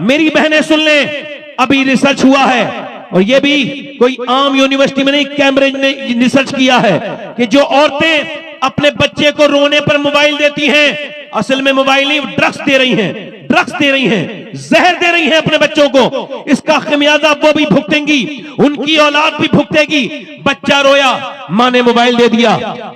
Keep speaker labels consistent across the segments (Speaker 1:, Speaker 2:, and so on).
Speaker 1: मेरी बहनें सुन लें, अभी रिसर्च हुआ है और ये भी कोई आम यूनिवर्सिटी में नहीं, कैम्ब्रिज ने रिसर्च किया है कि जो औरतें अपने बच्चे को रोने पर मोबाइल देती हैं, असल में मोबाइल नहीं, ड्रग्स दे रही हैं, ड्रग्स दे रही हैं, जहर दे रही हैं अपने बच्चों को। इसका खमियाजा वो भी भुगतेंगी, उनकी औलाद भी भुगतेगी। बच्चा रोया, मां ने मोबाइल दे दिया,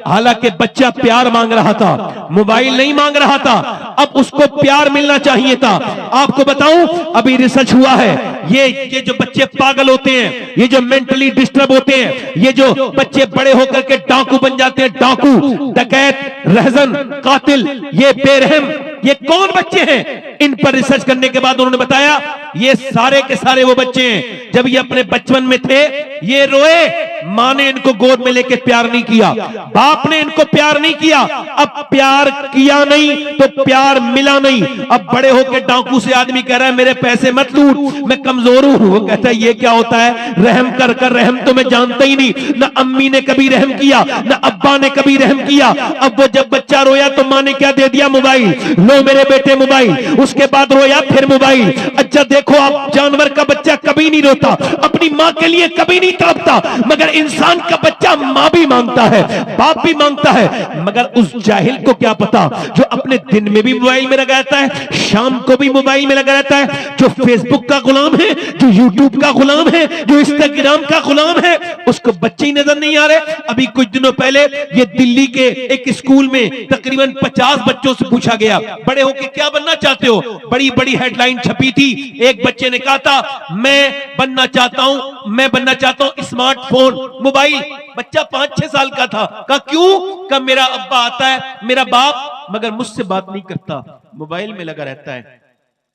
Speaker 1: हालांकि बच्चा प्यार मांग रहा था, मोबाइल नहीं मांग रहा था। अब उसको प्यार मिलना चाहिए था। आपको बताऊं, अभी रिसर्च हुआ है, ये जो बच्चे पागल होते हैं, ये जो मेंटली डिस्टर्ब होते हैं, ये जो बच्चे बड़े होकर के डाकू बन जाते हैं, डाकू, डकैत, रहजन, कातिल, ये बेरहम, ये कौन बच्चे हैं? इन पर रिसर्च करने के बाद उन्होंने बताया ये सारे के सारे वो बच्चे हैं जब ये अपने बचपन में थे, ये रोए, मां ने इनको गोद में लेके प्यार नहीं किया, बाप ने इनको प्यार नहीं किया। अब प्यार किया नहीं तो प्यार मिला नहीं। अब बड़े होके डाकू से आदमी कह रहा है मेरे पैसे मत लूट, मैं कमजोर हूं। वो कहता है ये क्या होता है, रहम कर कर, रहम तो मैं जानता ही नहीं, ना अम्मी ने कभी रहम किया, ना अब्बा ने कभी रहम किया। अब वो जब बच्चा रोया तो मां ने क्या दे दिया, मोबाइल, लो मेरे बेटे मोबाइल। उसके बाद रोया फिर मोबाइल। अच्छा देखो, आप जानवर का बच्चा कभी नहीं रोता, अपनी मां के लिए कभी नहीं तड़पता, मगर इंसान का बच्चा मां भी मांगता है, बाप भी मांगता है। मगर उस जाहिल को क्या पता, जो अपने दिन में भी मोबाइल में लगा रहता है, शाम को भी मोबाइल में लगा रहता है, जो फेसबुक का गुलाम है, जो यूट्यूब का गुलाम है, जो इंस्टाग्राम का गुलाम है, उसको बच्चे ही नजर नहीं आ रहे। अभी कुछ दिनों पहले ये दिल्ली के एक स्कूल में तकरीबन 50 बच्चों से पूछा गया बड़े होके क्या बनना चाहते हो। बड़ी बड़ी हेडलाइन छपी थी। एक बच्चे ने कहा था मैं बनना चाहता हूं स्मार्टफोन, मोबाइल। बच्चा 5-6 साल का था। कहा क्यों? कहा मेरा अब्बा आता है, मेरा बाप, मगर मुझसे बात नहीं करता, मोबाइल में लगा रहता है।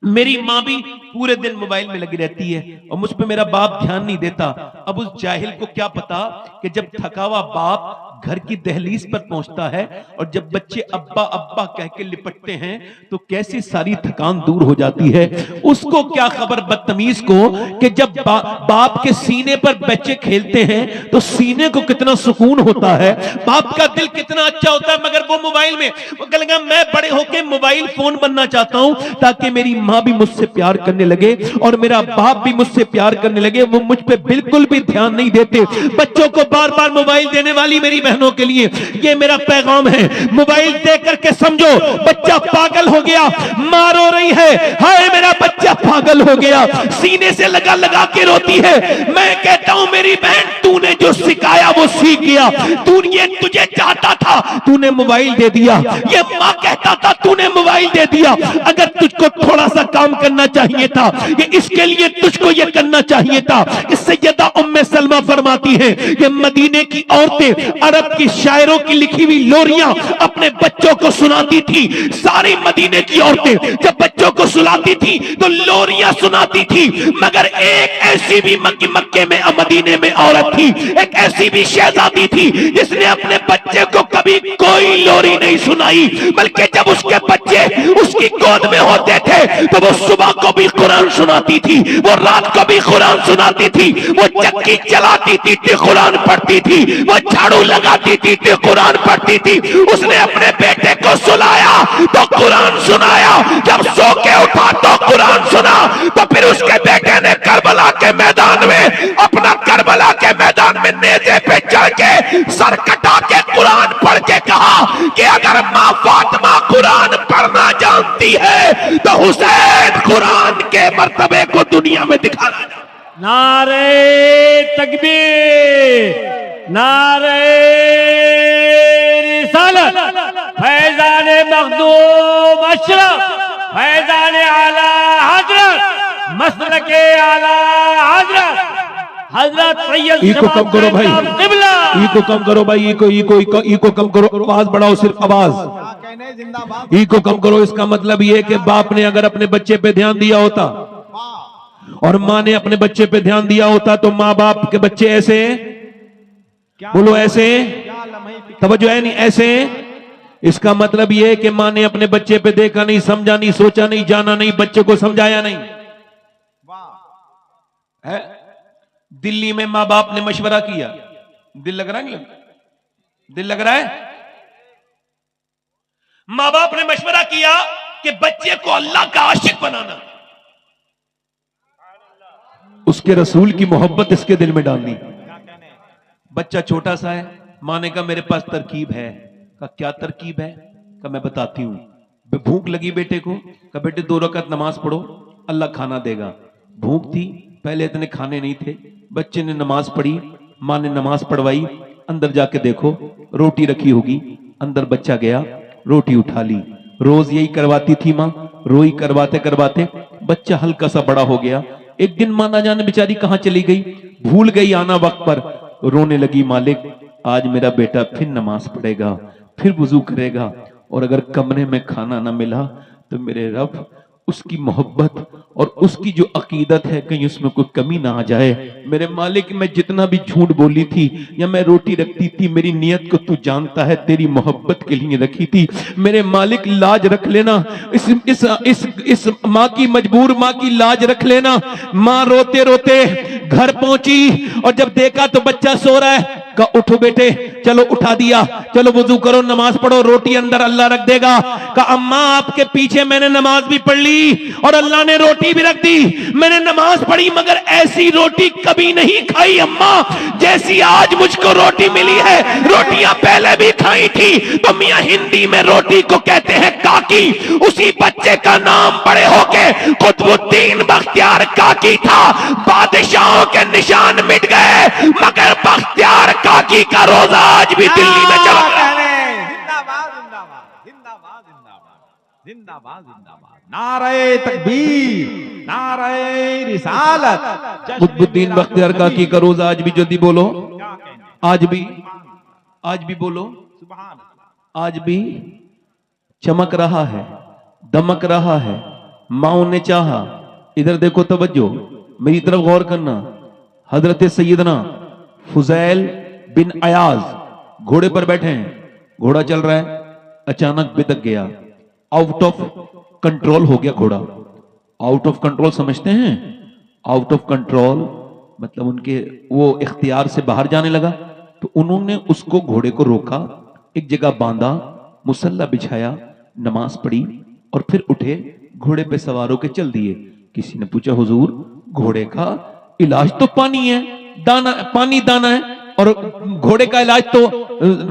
Speaker 1: मेरी मां भी पूरे दिन मोबाइल में लगी रहती है और मुझ पे मेरा बाप ध्यान नहीं देता। अब उस जाहिल को क्या पता कि जब थका हुआ बाप घर की दहलीज पर पहुंचता है और जब बच्चे अब्बा अब्बा कह के लिपटते हैं तो कैसी सारी थकान दूर हो जाती है। उसको क्या खबर बदतमीज को कि जब बाप के सीने पर बच्चे खेलते हैं तो सीने को कितना सुकून होता है, बाप का दिल कितना अच्छा होता है। मगर वो मोबाइल में, वो कहेगा मैं बड़े होके मोबाइल फोन बनना चाहता हूं ताकि मेरी मां भी मुझसे प्यार करने लगे और मेरा बाप भी मुझसे प्यार करने लगे। वो मुझ पे बिल्कुल भी ध्यान नहीं देते। बच्चों को बार बार मोबाइल देने वाली मेरी बहनों के लिए ये मेरा पैगाम है, मोबाइल दे करके समझो बच्चा पागल हो गया, मां रो रही है, हाय मेरा बच्चा पागल हो गया, सीने से लगा लगा के रोती है। मैं कहता हूं मेरी बहन, तूने जो सिखाया वो सीख गया। तूने तुझे चाहता था, तूने मोबाइल दे दिया। ये मां कहता था, तूने मोबाइल दे दिया। अगर तुझको थोड़ा सा काम करना चाहिए था, ये इसके लिए तुझको ये करना चाहिए था। सैयदा उम्मे सलमा फरमाती है कि मदीने की औरतें अरब की शायरों की लिखी हुई लोरियां अपने बच्चों को सुनाती थी। सारी मदीने की औरतें जब बच्चों को सुनाती थी तो लोरियां सुनाती थी, मगर एक ऐसी भी मक्के में मदीने में औरत थी, एक ऐसी भी शहजादी थी जिसने अपने बच्चे को कभी कोई लोरी नहीं सुनाई, बल्कि जब उसके बच्चे उसकी गोद में होते थे तो वो सुबह को भी कुरान सुनाती थी, वो रात को भी कुरान सुनाती थी, वो चक्की चलाती थी तो कुरान पढ़ती थी, वो झाड़ू लगाती थी तो कुरान पढ़ती थी। उसने अपने बेटे को सुलाया तो कुरान सुनाया, जब सो के उठा तो कुरान सुना। तो फिर उसके बेटे ने करबला के मैदान में, अपना करबला के मैदान में नेज़े पे चढ़ के सर कटा के कुरान पढ़ के कहा कि अगर मां फातिमा कुरान पढ़ना जानती है तो हुसैन कुरान के मर्तबे को दुनिया में दिखाना।
Speaker 2: नारे तकबीर, नारे रिसालत, फैजान मखदूम अशरफ, फैजान आला हजरत, मसलके आला हजरत, हजरत सैयद
Speaker 1: इको कम करो भाई, इको कम करो भाई, इको कम करो, आवाज बढ़ाओ, सिर्फ आवाज, इको कम करो। इसका मतलब ये कि बाप ने अगर अपने बच्चे पे ध्यान दिया होता और मां ने अपने बच्चे पे ध्यान दिया होता तो मां बाप के बच्चे ऐसे, बोलो ऐसे, तवज्जो है नहीं, ऐसे। इसका मतलब यह है कि मां ने अपने बच्चे पे देखा नहीं, समझा नहीं, सोचा नहीं, जाना नहीं, बच्चे को समझाया नहीं है। दिल्ली में मां बाप ने मशवरा किया, दिल लग रहा है, दिल लग रहा है, मां बाप ने मशवरा किया कि बच्चे को अल्लाह का आशिक बनाना। उसके रसूल की मोहब्बत इसके दिल में डालनी। बच्चा छोटा सा है, माँ ने कहा मेरे पास तरकीब है। कहा क्या तरकीब है? कहा मैं बताती हूं। भूख लगी बेटे को, कहा बेटे 2 रकात नमाज पढ़ो, अल्लाह खाना देगा। भूख थी, पहले इतने खाने नहीं थे। बच्चे ने नमाज पढ़ी, माँ ने नमाज पढ़वाई। अंदर जाके देखो रोटी रखी होगी। अंदर बच्चा गया, रोटी उठा ली। रोज यही करवाती थी माँ, रोई करवाते करवाते बच्चा हल्का सा बड़ा हो गया। एक दिन माँ ना जाने बेचारी कहां चली गई, भूल गई आना वक्त पर। रोने लगी, मालिक आज मेरा बेटा फिर नमाज पढ़ेगा, फिर वुजू करेगा, और अगर कमरे में खाना ना मिला तो मेरे रब उसकी मोहब्बत और उसकी जो अकीदत है कहीं उसमें कोई कमी ना आ जाए। मेरे मालिक मैं जितना भी झूठ बोली थी या मैं रोटी रखती थी, मेरी नियत को तू जानता है, तेरी मोहब्बत के लिए रखी थी। मेरे मालिक लाज रख लेना, इस माँ की, मजबूर माँ की लाज रख लेना। माँ रोते रोते घर पहुंची और जब देखा तो बच्चा सो रहा है। कहा उठो बेटे, चलो उठा दिया, चलो वुजू करो, नमाज पढ़ो, रोटी अंदर अल्लाह रख देगा। कहा अम्मा आपके पीछे मैंने नमाज भी पढ़ ली और अल्लाह ने रोटी भी रख दी। मैंने नमाज पढ़ी मगर ऐसी रोटी कभी नहीं खाई अम्मा जैसी आज मुझको रोटी मिली है। रोटियां पहले भी खाई थी। तो मियां हिंदी में रोटी को कहते हैं काकी। उसी बच्चे का नाम बड़े होके कुतुबुद्दीन बख्तियार काकी था। बादशाहों के निशान मिट गए मगर बख्तियार काकी का रोजा आज भी दिल्ली में चल रहा है।
Speaker 3: जिंदाबाद जिंदाबाद जिंदाबाद जिंदाबाद जिंदाबाद जिंदाबाद, नारे तकबीर, नारे रिसालत।
Speaker 1: कुतुबुद्दीन बख्तियार काकी का रोजा आज भी, जल्दी बोलो, आज भी बोलो, आज भी चमक रहा है, दमक रहा है। माओ ने चाहा, इधर देखो तवज्जो, मेरी तरफ गौर करना। हजरत सैयदना फुजैल बिन अयाज घोड़े पर बैठे हैं, घोड़ा चल रहा है, अचानक बिदक गया, आउट ऑफ कंट्रोल हो गया घोड़ा। आउट ऑफ कंट्रोल समझते हैं? आउट ऑफ कंट्रोल मतलब उनके वो इख्तियार से बाहर जाने लगा। तो उन्होंने उसको, घोड़े को रोका, एक जगह बांधा, मुसल्ला बिछाया, नमाज पढ़ी और फिर उठे, घोड़े पे सवार होकर चल दिए। किसी ने पूछा हुजूर घोड़े का इलाज तो पानी है, दाना, पानी दाना है, और घोड़े का इलाज तो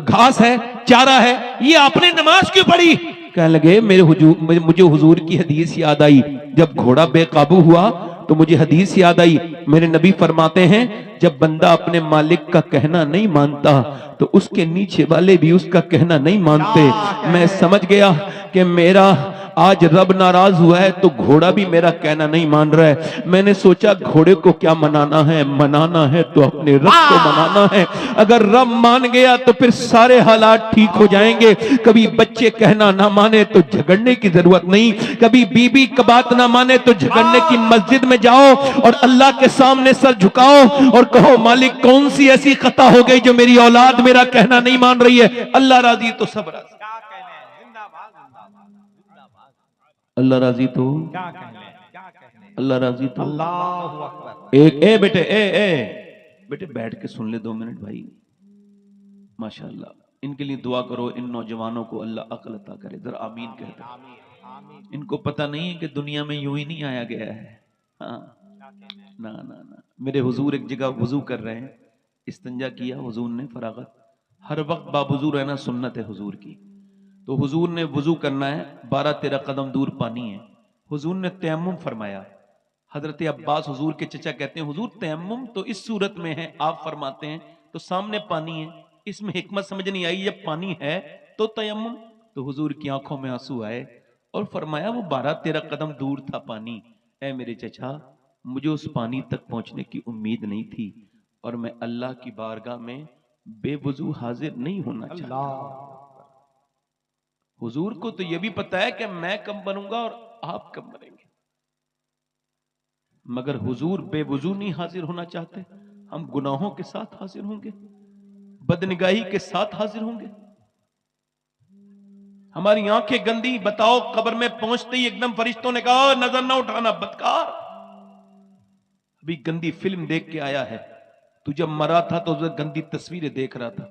Speaker 1: घास है, चारा है, ये आपने नमाज क्यों पढ़ी? कहने लगे मुझे हुजूर की हदीस याद आई। जब घोड़ा बेकाबू हुआ तो मुझे हदीस याद आई। मेरे नबी फरमाते हैं जब बंदा अपने मालिक का कहना नहीं मानता तो उसके नीचे वाले भी उसका कहना नहीं मानते। मैं समझ गया कि मेरा आज रब नाराज हुआ है तो घोड़ा भी मेरा कहना नहीं मान रहा है। मैंने सोचा घोड़े को क्या मनाना है तो अपने रब को मनाना है। अगर रब मान गया तो फिर सारे हालात ठीक हो जाएंगे। कभी बच्चे कहना ना माने तो झगड़ने की जरूरत नहीं, कभी बीबी का बात ना माने तो झगड़ने की, मस्जिद में जाओ और अल्लाह के सामने सर झुकाओ और कहो मालिक कौन सी ऐसी खता हो गई जो मेरी औलाद मेरा कहना नहीं मान रही है। अल्लाह राजी तो सब राजी, अल्लाह राजी तो अल्लाह राजी तो
Speaker 3: अल्लाहु अकबर।
Speaker 1: एक बेटे बेटे बैठ के सुन ले 2 मिनट भाई। माशाल्लाह, इनके लिए दुआ करो, इन नौजवानों को अल्लाह अक्ल अता करे। जरा आमीन कहते। इनको पता नहीं है कि दुनिया में यूं ही नहीं आया गया है। हाँ, ना ना ना, मेरे हुजूर एक जगह वुजू कर रहे हैं, इस्तिंजा किया हुजूर ने, फरागत, हर वक्त बावुजू रहना सुन्नत है हुजूर की। तो हुजूर ने वुजू करना है, 12-13 कदम दूर पानी है। हुजूर ने तयम्मुम फरमाया। हजरत अब्बास हुजूर के चचा कहते हैं हुजूर तयम्मुम तो इस सूरत में है, आप फरमाते हैं तो सामने पानी है, इसमें हिकमत समझ नहीं आई, जब पानी है तो तयम्मुम। तो हुजूर की आंखों में आंसू आए और फरमाया वो 12-13 कदम दूर था पानी। ऐ मेरे चचा, मुझे उस पानी तक पहुंचने की उम्मीद नहीं थी और मैं अल्लाह की बारगाह में बेवुजू हाजिर नहीं होना चाहता। हुजूर को तो यह भी पता है कि मैं कब बनूंगा और आप कब बनेंगे, मगर हुजूर बेवुजू नहीं हाजिर होना चाहते। हम गुनाहों के साथ हाजिर होंगे, बदनिगाही के साथ हाजिर होंगे, हमारी आंखें गंदी। बताओ कब्र में पहुंचते ही एकदम फरिश्तों ने कहा नजर ना उठाना बदकार, अभी गंदी फिल्म देख के आया है, तू जब मरा था तो गंदी तस्वीरें देख रहा था,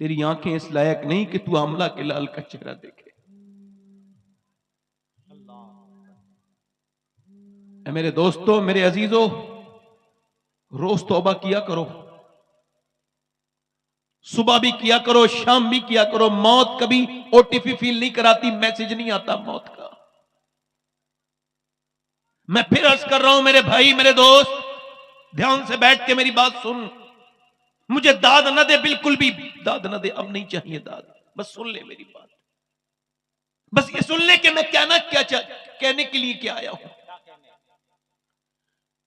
Speaker 1: तेरी आंखें इस लायक नहीं कि तू आमला के लाल का चेहरा देखे। मेरे दोस्तों, मेरे अजीजों, रोज तौबा किया करो, सुबह भी किया करो, शाम भी किया करो। मौत कभी ओटीपी फील नहीं कराती, मैसेज नहीं आता मौत का। मैं फिर अर्ज कर रहा हूं मेरे भाई, मेरे दोस्त, ध्यान से बैठ के मेरी बात सुन। मुझे दाद न दे, बिल्कुल भी दाद न दे, अब नहीं चाहिए दाद, बस सुन ले मेरी बात। बस ये सुन ले कि मैं कहने के लिए क्या आया हूं।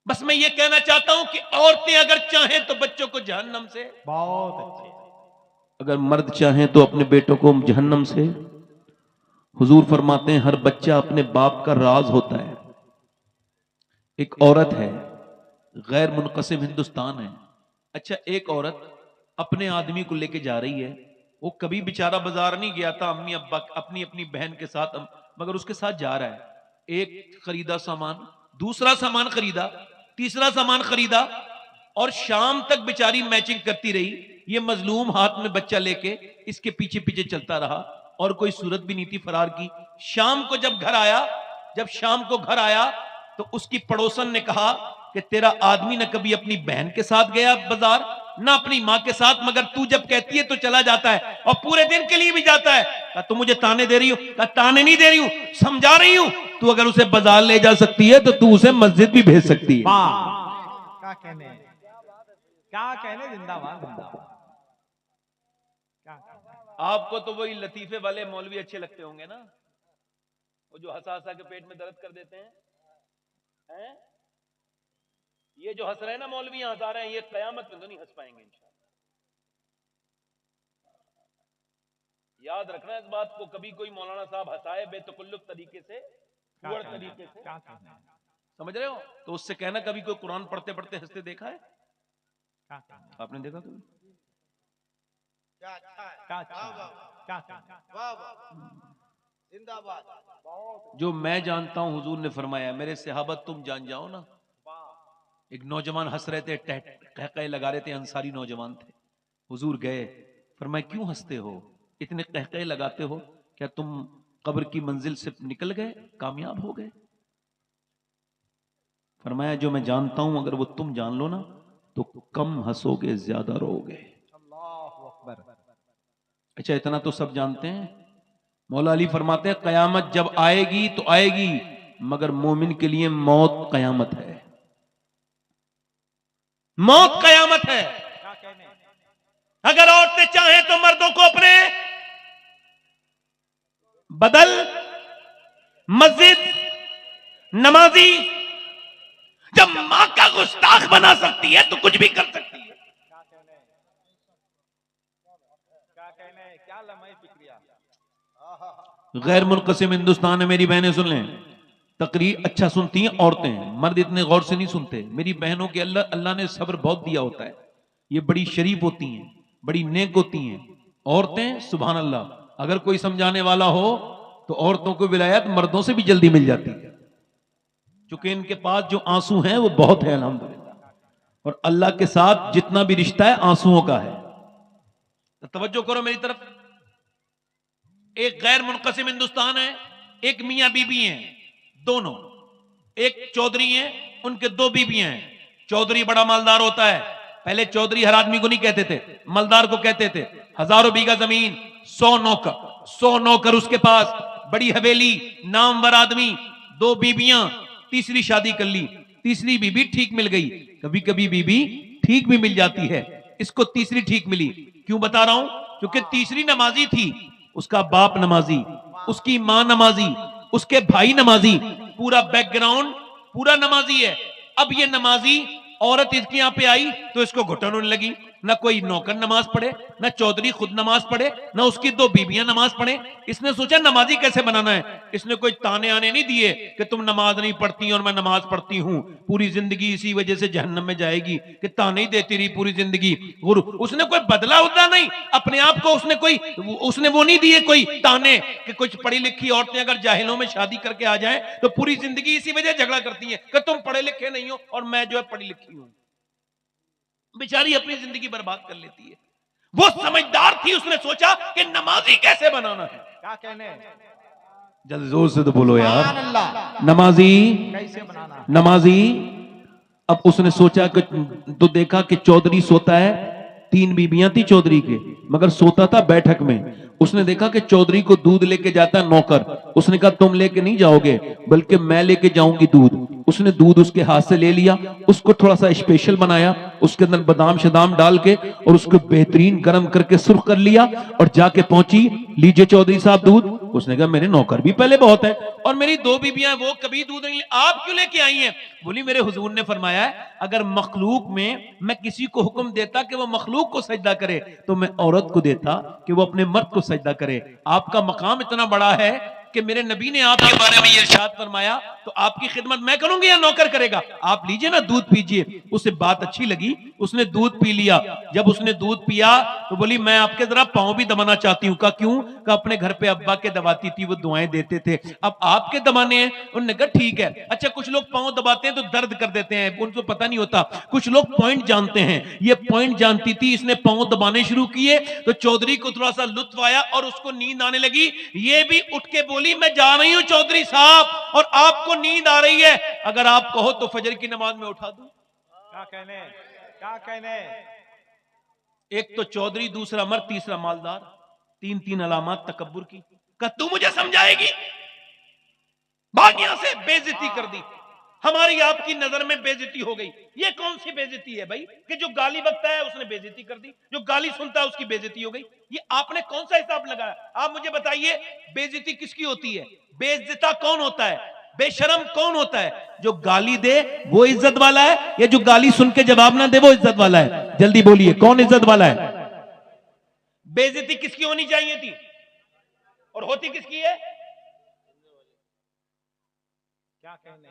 Speaker 1: बस मैं ये कहना चाहता हूं कि औरतें अगर चाहें तो बच्चों को जहन्नम से,
Speaker 3: बहुत अच्छे,
Speaker 1: अगर मर्द चाहें तो अपने बेटों को जहन्नम से। हुजूर फरमाते हैं हर बच्चा अपने बाप का राज होता है। एक औरत है, गैर मुनक़सिम हिंदुस्तान है। अच्छा, एक औरत अपने आदमी को लेके जा रही है, वो कभी बेचारा बाजार नहीं गया था अम्मी अब्बा अपनी अपनी बहन के साथ, मगर उसके साथ जा रहा है। एक खरीदा सामान, दूसरा सामान खरीदा, तीसरा सामान खरीदा, और शाम तक बेचारी मैचिंग करती रही। ये मजलूम हाथ में बच्चा लेके इसके पीछे पीछे चलता रहा और कोई सूरत भी नहीं थी फरार की। शाम को जब शाम को घर आया तो उसकी पड़ोसन ने कहा कि तेरा आदमी न कभी अपनी बहन के साथ गया बाजार, ना अपनी मां के साथ, मगर तू जब कहती है तो चला जाता है और पूरे दिन के लिए भी जाता है। कहा तू मुझे ताने दे रही हो? कहा ताने नहीं दे रही हूं, समझा रही हूं। तू अगर उसे बाजार ले जा सकती है तो तू उसे मस्जिद भी भेज सकती है।
Speaker 3: क्या कहने, क्या कहने, जिंदाबाद जिंदाबाद।
Speaker 1: आपको तो वही लतीफे वाले मौलवी अच्छे लगते होंगे ना, वो जो हंसा हंसा के पेट में दर्द कर देते हैं? ये जो हंस रहे हैं ना मौलवी, हंसा रहे हैं, ये कयामत में तो नहीं हंस पाएंगे इंशाअल्लाह। याद रखना इस बात को, कभी कोई मौलाना साहब हंसाए बेतकल्लुफ तरीके से, फुअड़ तरीके से, समझ रहे हो, तो उससे कहना कभी कोई कुरान पढ़ते पढ़ते हंसते देखा है? आपने देखा कभी? जो मैं जानता हूं, हुजूर ने फरमाया, मेरे सहाबत तुम जान जाओ ना। एक नौजवान हंस रहे थे, कहकहे लगा रहे थे, अंसारी नौजवान थे। हुजूर गए, फरमाया क्यों हंसते हो, इतने कहकहे लगाते हो, क्या तुम कब्र की मंजिल से निकल गए, कामयाब हो गए? फरमाया जो मैं जानता हूं अगर वो तुम जान लो ना तो कम हंसोगे, ज्यादा रोगे। अच्छा, इतना तो सब जानते हैं। मौला अली फरमाते हैं कयामत जब आएगी तो आएगी, मगर मोमिन के लिए मौत कयामत है। मौत कयामत है। अगर औरतें चाहें तो मर्दों को अपने बदल, मस्जिद, नमाजी, जब मां का गुस्ताख बना सकती है तो कुछ भी कर सकती है। गैर मुनक़सिम हिंदुस्तान है, मेरी बहनें सुन लें, तकरीर अच्छा सुनती हैं औरतें, मर्द इतने गौर से नहीं सुनते। मेरी बहनों के अल्लाह ने सब्र बहुत दिया होता है, ये बड़ी शरीफ होती हैं, बड़ी नेक होती हैं औरतें, सुभान अल्लाह। अगर कोई समझाने वाला हो तो औरतों को विलायत मर्दों से भी जल्दी मिल जाती है, क्योंकि इनके पास जो आंसू हैं वो बहुत है अल्हम्दुलिल्लाह, और अल्लाह के साथ जितना भी रिश्ता है आंसुओं का है। तो तवज्जो करो मेरी तरफ। एक गैर मुनक़सिम हिंदुस्तान है, एक मियां बीबी हैं दोनों, एक चौधरी हैं, उनके दो बीबियां हैं। चौधरी बड़ा मालदार होता है, पहले चौधरी हर आदमी को नहीं कहते थे, मालदार को कहते थे। हजारों बीघा जमीन, 100 नौकर उसके पास, बड़ी हवेली, नामवर आदमी, दो बीबियां, तीसरी शादी कर ली। तीसरी बीबी ठीक मिल गई, कभी कभी बीबी ठीक भी मिल जाती है, इसको तीसरी ठीक मिली। क्यों बता रहा हूं? क्योंकि तीसरी नमाजी थी, उसका बाप नमाजी, उसकी मां नमाजी, उसके भाई नमाजी, पूरा बैकग्राउंड पूरा नमाजी है। अब ये नमाजी औरत इसके यहां पे आई तो इसको घुटन होने लगी। ना कोई नौकर नमाज पढ़े, ना चौधरी खुद नमाज पढ़े, ना उसकी दो बीबियां नमाज पढ़े। इसने सोचा नमाजी कैसे बनाना है। इसने कोई ताने आने नहीं दिए कि तुम नमाज नहीं पढ़ती और मैं नमाज पढ़ती हूं, पूरी जिंदगी इसी वजह से जहन्नम में जाएगी, कि ताने ही देती रही पूरी जिंदगी। उसने कोई बदला उदला नहीं अपने आप को, उसने वो नहीं दिए कोई ताने कि कुछ पढ़ी लिखी औरतें अगर जाहिलों में शादी करके आ जाएं तो पूरी जिंदगी इसी वजह झगड़ा करती हैं कि तुम पढ़े लिखे नहीं हो और मैं जो है पढ़ी लिखी हूं। बेचारी अपनी जिंदगी बर्बाद कर लेती है। वो समझदार थी, उसने सोचा कि नमाजी कैसे बनाना है।
Speaker 3: क्या कहने,
Speaker 1: जल्द जोर से तो बोलो यार, नमाजी
Speaker 3: कैसे बनाना,
Speaker 1: नमाजी अब उसने सोचा कि तो देखा कि चौधरी सोता है, 3 बीबियां थी चौधरी के, मगर सोता था बैठक में। उसने देखा कि चौधरी को दूध लेके जाता है नौकर। उसने कहा तुम लेके नहीं जाओगे बल्कि मैं लेके जाऊंगी दूध। उसने दूध उसके हाथ से ले लिया, उसको थोड़ा सा स्पेशल बनाया, उसके अंदर बादाम शदाम डाल के और उसको बेहतरीन गर्म करके सुर्ख कर लिया और जाके पहुंची, लीजिए चौधरी साहब दूध। उसने कहा मेरे नौकर भी पहले बहुत है और मेरी 2 बीबियां वो कभी दूध नहीं, आप क्यों लेके आई हैं? बोली मेरे हुजूर ने फरमाया है अगर मखलूक में मैं किसी को हुक्म देता कि वो मखलूक को सजदा करे तो मैं औरत को देता कि वो अपने मर्द को सजदा करे। आपका मकाम इतना बड़ा है कि मेरे नबी ने आपके बारे में ये इरशाद फरमाया, तो आपकी खिदमत मैं करूंगी या नौकर करेगा? आप लीजिए ना दूध पीजिए। उसे बात अच्छी लगी, उसने दूध पी लिया। जब उसने दूध पिया तो बोली मैं आपके जरा पांव भी दबाना चाहती हूँ। कहा क्यों? कहा अपने घर पे अब्बा के दबाती थी, वो दुआएं देते थे, अब आपके दबाने हैं। उन्होंने कहा ठीक है। अच्छा कुछ लोग पांव दबाते हैं तो दर्द कर देते हैं, उनको पता नहीं होता, कुछ लोग पॉइंट जानते हैं। ये पॉइंट जानती थी, इसने पांव दबाने शुरू किए तो चौधरी को थोड़ा सा लुत्फ आया और उसको नींद आने लगी। ये भी उठ के बोली मैं जा रही हूं चौधरी साहब और आपको नींद आ रही है, अगर आप कहो तो फजर की नमाज में उठा दूं।
Speaker 3: क्या कहने, क्या कहने।
Speaker 1: एक तो चौधरी, दूसरा मर्द, तीसरा मालदार, 3 अलामत तकब्बुर की। का तू मुझे समझाएगी? भाग यहां से, बेइज्जती कर दी। हमारी आपकी नजर में बेइज्जती हो गई। ये कौन सी बेइज्जती है भाई कि जो गाली बकता है उसने बेइज्जती कर दी, जो गाली सुनता है उसकी बेइज्जती हो गई? ये आपने कौन सा हिसाब लगाया? आप मुझे बताइए बेइज्जती किसकी होती है? बेइज्जता कौन होता है? बेशरम कौन होता है? जो गाली दे वो इज्जत वाला है या जो गाली सुन के जवाब ना दे वो इज्जत वाला है? जल्दी बोलिए कौन इज्जत वाला है? बेइज्जती किसकी होनी चाहिए थी और होती किसकी है?
Speaker 3: क्या कहने,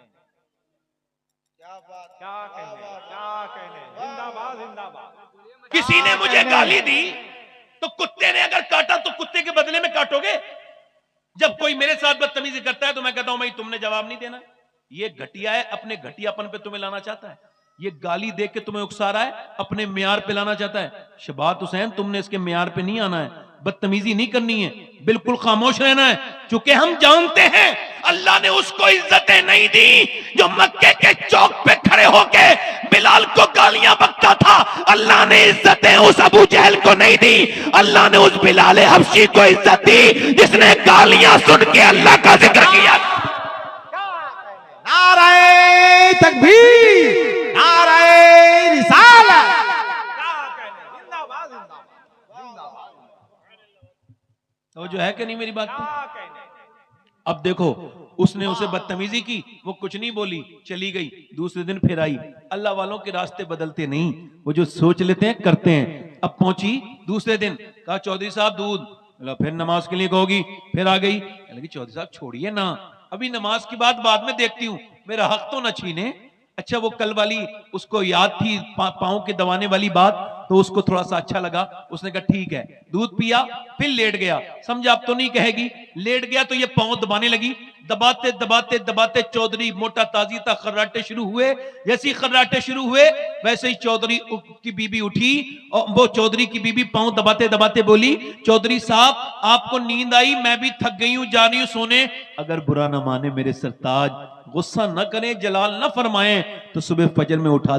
Speaker 3: क्या कहने, क्या कहने। जिंदाबाद जिंदाबाद।
Speaker 1: किसी ने मुझे गाली दी तो कुत्ते ने अगर काटा तो कुत्ते के बदले में काटोगे? जब कोई मेरे साथ बदतमीजी करता है तो मैं कहता हूं भाई तुमने जवाब नहीं देना। ये घटिया है, अपने घटियापन पे तुम्हें लाना चाहता है। ये गाली दे के तुम्हें उकसा रहा है, अपने म्यार पे लाना चाहता है। शबात हुसैन तुमने इसके म्यार पे नहीं आना है, बदतमीजी नहीं करनी है, बिल्कुल खामोश रहना है। चूंकि हम जानते हैं अल्लाह ने उसको इज्जतें नहीं दी जो मक्के के चौक पे खड़े होके बिलाल को गालियां बकता था। अल्लाह ने इज्जतें उस अबू जहल को नहीं दी, अल्लाह ने उस बिलाल हबशी को इज्जत दी जिसने गालियां सुन के अल्लाह का जिक्र किया।
Speaker 3: नारे तकबीर, नारे रिसालत। क्या कहने, जिंदाबाद जिंदाबाद जिंदाबाद।
Speaker 1: तो जो है कि नहीं मेरी बात पे?
Speaker 3: क्या कहने।
Speaker 1: अब देखो उसने उसे बदतमीजी की, वो कुछ नहीं बोली, चली गई। दूसरे दिन फिर आई। अल्लाह वालों के रास्ते बदलते नहीं, वो जो सोच लेते हैं करते हैं। अब पहुंची दूसरे दिन, कहा चौधरी साहब दूध। फिर नमाज के लिए कहोगी, फिर आ गई। लगी चौधरी साहब छोड़िए ना, अभी नमाज की बात बाद में देखती हूँ, मेरा हक तो न छीने। अच्छा वो कल वाली उसको याद थी पांव के दबाने वाली बात, तो उसको थोड़ा सा अच्छा लगा। उसने कहा ठीक है, दूध पिया, फिर लेट गया। समझा अब तो नहीं कहेगी। लेट गया तो ये पांव दबाने लगी। दबाते दबाते दबाते चौधरी मोटा ताजी था, खर्राटे शुरू हुए। जैसे ही खर्राटे शुरू हुए वैसे ही चौधरी की बीबी उठी और वो चौधरी की बीबी पांव दबाते दबाते बोली चौधरी साहब आपको नींद आई, मैं भी थक गई हूं, जा रही हूं सोने। अगर बुरा ना माने मेरे सरताज, गुस्सा न करें, जलाल न फरमाएं तो सुबह फजर में उठा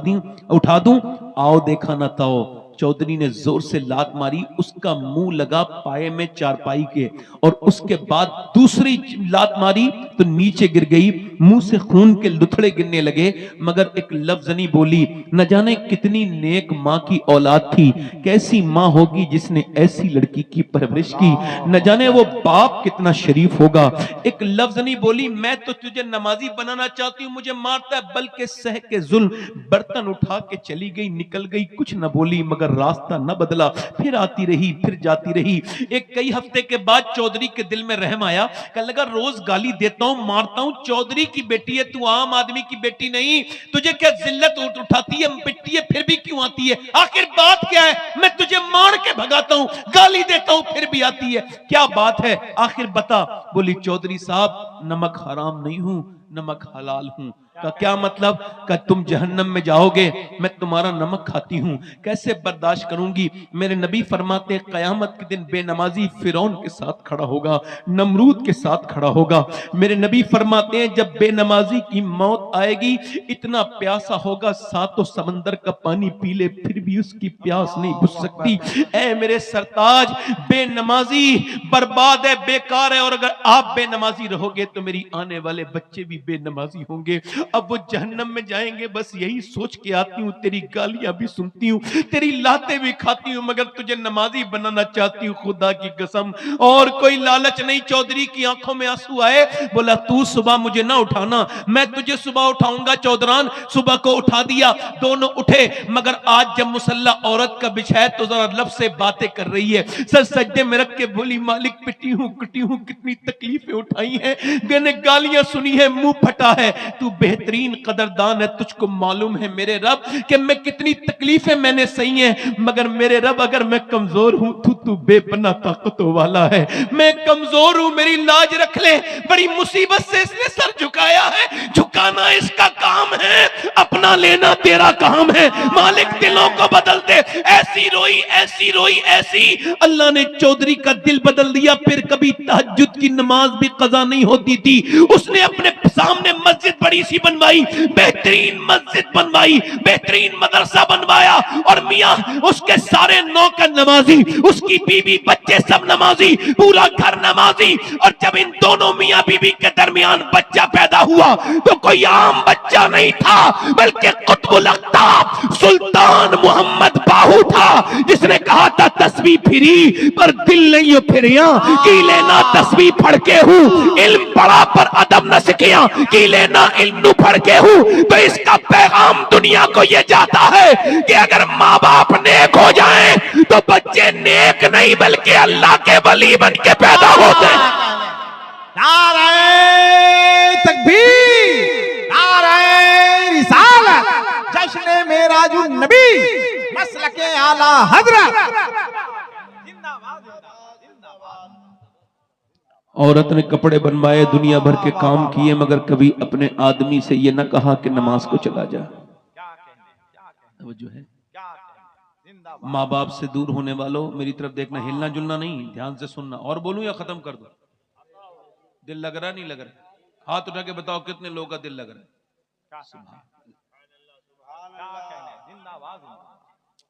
Speaker 1: दूं। आओ देखा न ताओ। चौधरी ने जोर से लात मारी, उसका मुंह लगा पाए में चारपाई के, और उसके बाद दूसरी लात मारी तो नीचे गिर गई। मुंह से खून के लुथड़े गिरने लगे, मगर एक लफ्ज नहीं बोली। न जाने कितनी नेक माँ की औलाद थी, कैसी माँ होगी जिसने ऐसी लड़की की परवरिश की। न जाने वो बाप कितना शरीफ होगा। एक लफ्ज नहीं बोली। मैं तो तुझे नमाजी बनाना चाहती हूँ, मुझे मारता है, बल्कि सह के जुल्म बर्तन उठा के चली गई, निकल गई, कुछ न बोली, मगर रास्ता न बदला। फिर आती रही, फिर जाती रही। एक कई हफ्ते के बाद चौधरी के दिल में रहम आया। कहने लगा रोज गाली देता हूं, मारता हूं, चौधरी की बेटी है, तू आम आदमी की बेटी नहीं। तुझे क्या जिल्लत उठाती है, पिटती है, फिर भी क्यों आती है? आखिर बात क्या है? मैं तुझे मार के भगाता हूं, गाली देता हूं, फिर भी आती है, क्या बात है? आखिर बता। बोली चौधरी साहब नमक हराम नहीं हूं, नमक हलाल हूं। का क्या मतलब? का तुम जहन्नम में जाओगे, मैं तुम्हारा नमक खाती हूं, कैसे बर्दाश्त करूंगी? मेरे नबी फरमाते कयामत के दिन बेनमाजी फिरौन के साथ खड़ा होगा, नमरूद के साथ खड़ा होगा। मेरे नबी फरमाते हैं जब बेनमाजी की मौत आएगी, इतना प्यासा होगा सातों समंदर का पानी पी ले फिर भी उसकी प्यास नहीं बुझ सकती। ऐ मेरे सरताज, बेनमाजी बर्बाद है, बेकार है, और अगर आप बेनमाजी रहोगे तो मेरी आने वाले बच्चे भी बेनमाजी होंगे। अब वो जहन्नम में जाएंगे, बस यही सोच के आती हूँ, तेरी गालियां भी सुनती हूँ, तेरी लातें भी खाती हूँ, मगर तुझे नमाजी बनाना चाहती हूँ खुदा की कसम। और कोई लालच नहीं। चौधरी की आंखों में आंसू आए, बोला तू सुबह मुझे ना उठाना, मैं तुझे सुबह उठाऊंगा। चौधरान सुबह को उठा दिया, दोनों उठे, मगर आज जब मुसल्ला औरत का बिछाया तो जरा लब से बातें कर रही है, सर सज्जे में रख के बोली मालिक पिटी हूं, कितनी तकलीफें उठाई हैं, मैंने गालियां सुनी है, मुंह फटा है, तू बेहतरीन कदरदान है, तुझको मालूम है मेरे रब कि मैं कितनी तकलीफें मैंने सही हैं, मगर मेरे रब अगर मैं कमजोर हूं तो तू बेपनाह ताकतों वाला है, मैं कमजोर हूं, मेरी लाज रख ले। बड़ी मुसीबत से इसने सर झुकाया है, झुकाना इसका काम है, अपना लेना तेरा काम है। मालिक दिलों को बदल दे। ऐसी रोई ऐसी अल्लाह ने चौधरी का दिल बदल दिया। फिर कभी तहज्जुद की नमाज भी कज़ा नहीं होती थी। उसने अपने सामने मस्जिद बड़ी सी बनवाई, बेहतरीन मस्जिद बनवाई, बेहतरीन मदरसा बनवाया, और मियां उसके सारे नौकर नमाजी, उसकी बीवी बच्चे सब नमाजी, पूरा घर नमाजी। और जब इन दोनों मियां बीवी के दरमियान बच्चा पैदा हुआ तो कोई आम बच्चा नहीं था, बल्कि कुतुबुल अख्ताब सुल्तान मोहम्मद बाहू था, जिसने कहा था तस्बीह फिरी पर दिल नहीं फिरिया, की लेना तस्बीह पढ़ के हूं, इल्म पढ़ा पर अदब न सीखिया, की लेना इल्म नु पढ़ के हूं। तो इसका पैगाम दुनिया को यह जाता है कि अगर माँ बाप नेक हो जाएं तो बच्चे नेक नहीं बल्कि अल्लाह के वली बन के पैदा होते हैं।
Speaker 4: नारे तकबीर, नारे रिसालत, जश्न मेराजुन नबी, मसलके आला हजरत।
Speaker 1: औरत ने कपड़े बनवाए, दुनिया भर के काम किए, मगर कभी अपने आदमी से यह न कहा कि नमाज को चला जा। वो जो है माँ बाप से दूर होने वालों, मेरी तरफ देखना, हिलना जुलना नहीं, ध्यान से सुनना। और बोलूं या खत्म कर दो? दिल लग रहा नहीं लग रहा? हाथ उठा के बताओ कितने लोगों का दिल लग रहा है?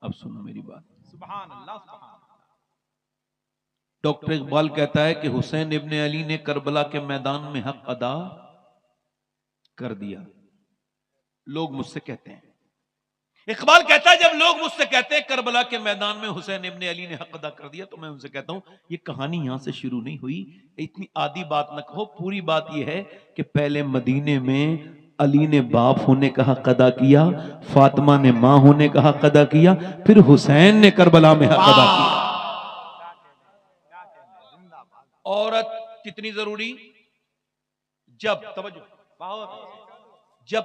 Speaker 1: अब सुनो मेरी बात। डॉक्टर इकबाल कहता है कि हुसैन इब्ने अली ने करबला के मैदान में हक अदा कर दिया। लोग मुझसे कहते हैं, इकबाल कहता है जब लोग मुझसे कहते हैं करबला के मैदान में हुसैन इब्ने अली ने हक अदा कर दिया, तो मैं उनसे कहता हूं ये कहानी यहां से शुरू नहीं हुई, इतनी आधी बात न कहो। पूरी बात यह है कि पहले मदीने में अली ने बाप होने का हक अदा किया, फातिमा ने मां होने का हक अदा किया, फिर हुसैन ने करबला में हक अदा किया। औरत कितनी जरूरी? जब जब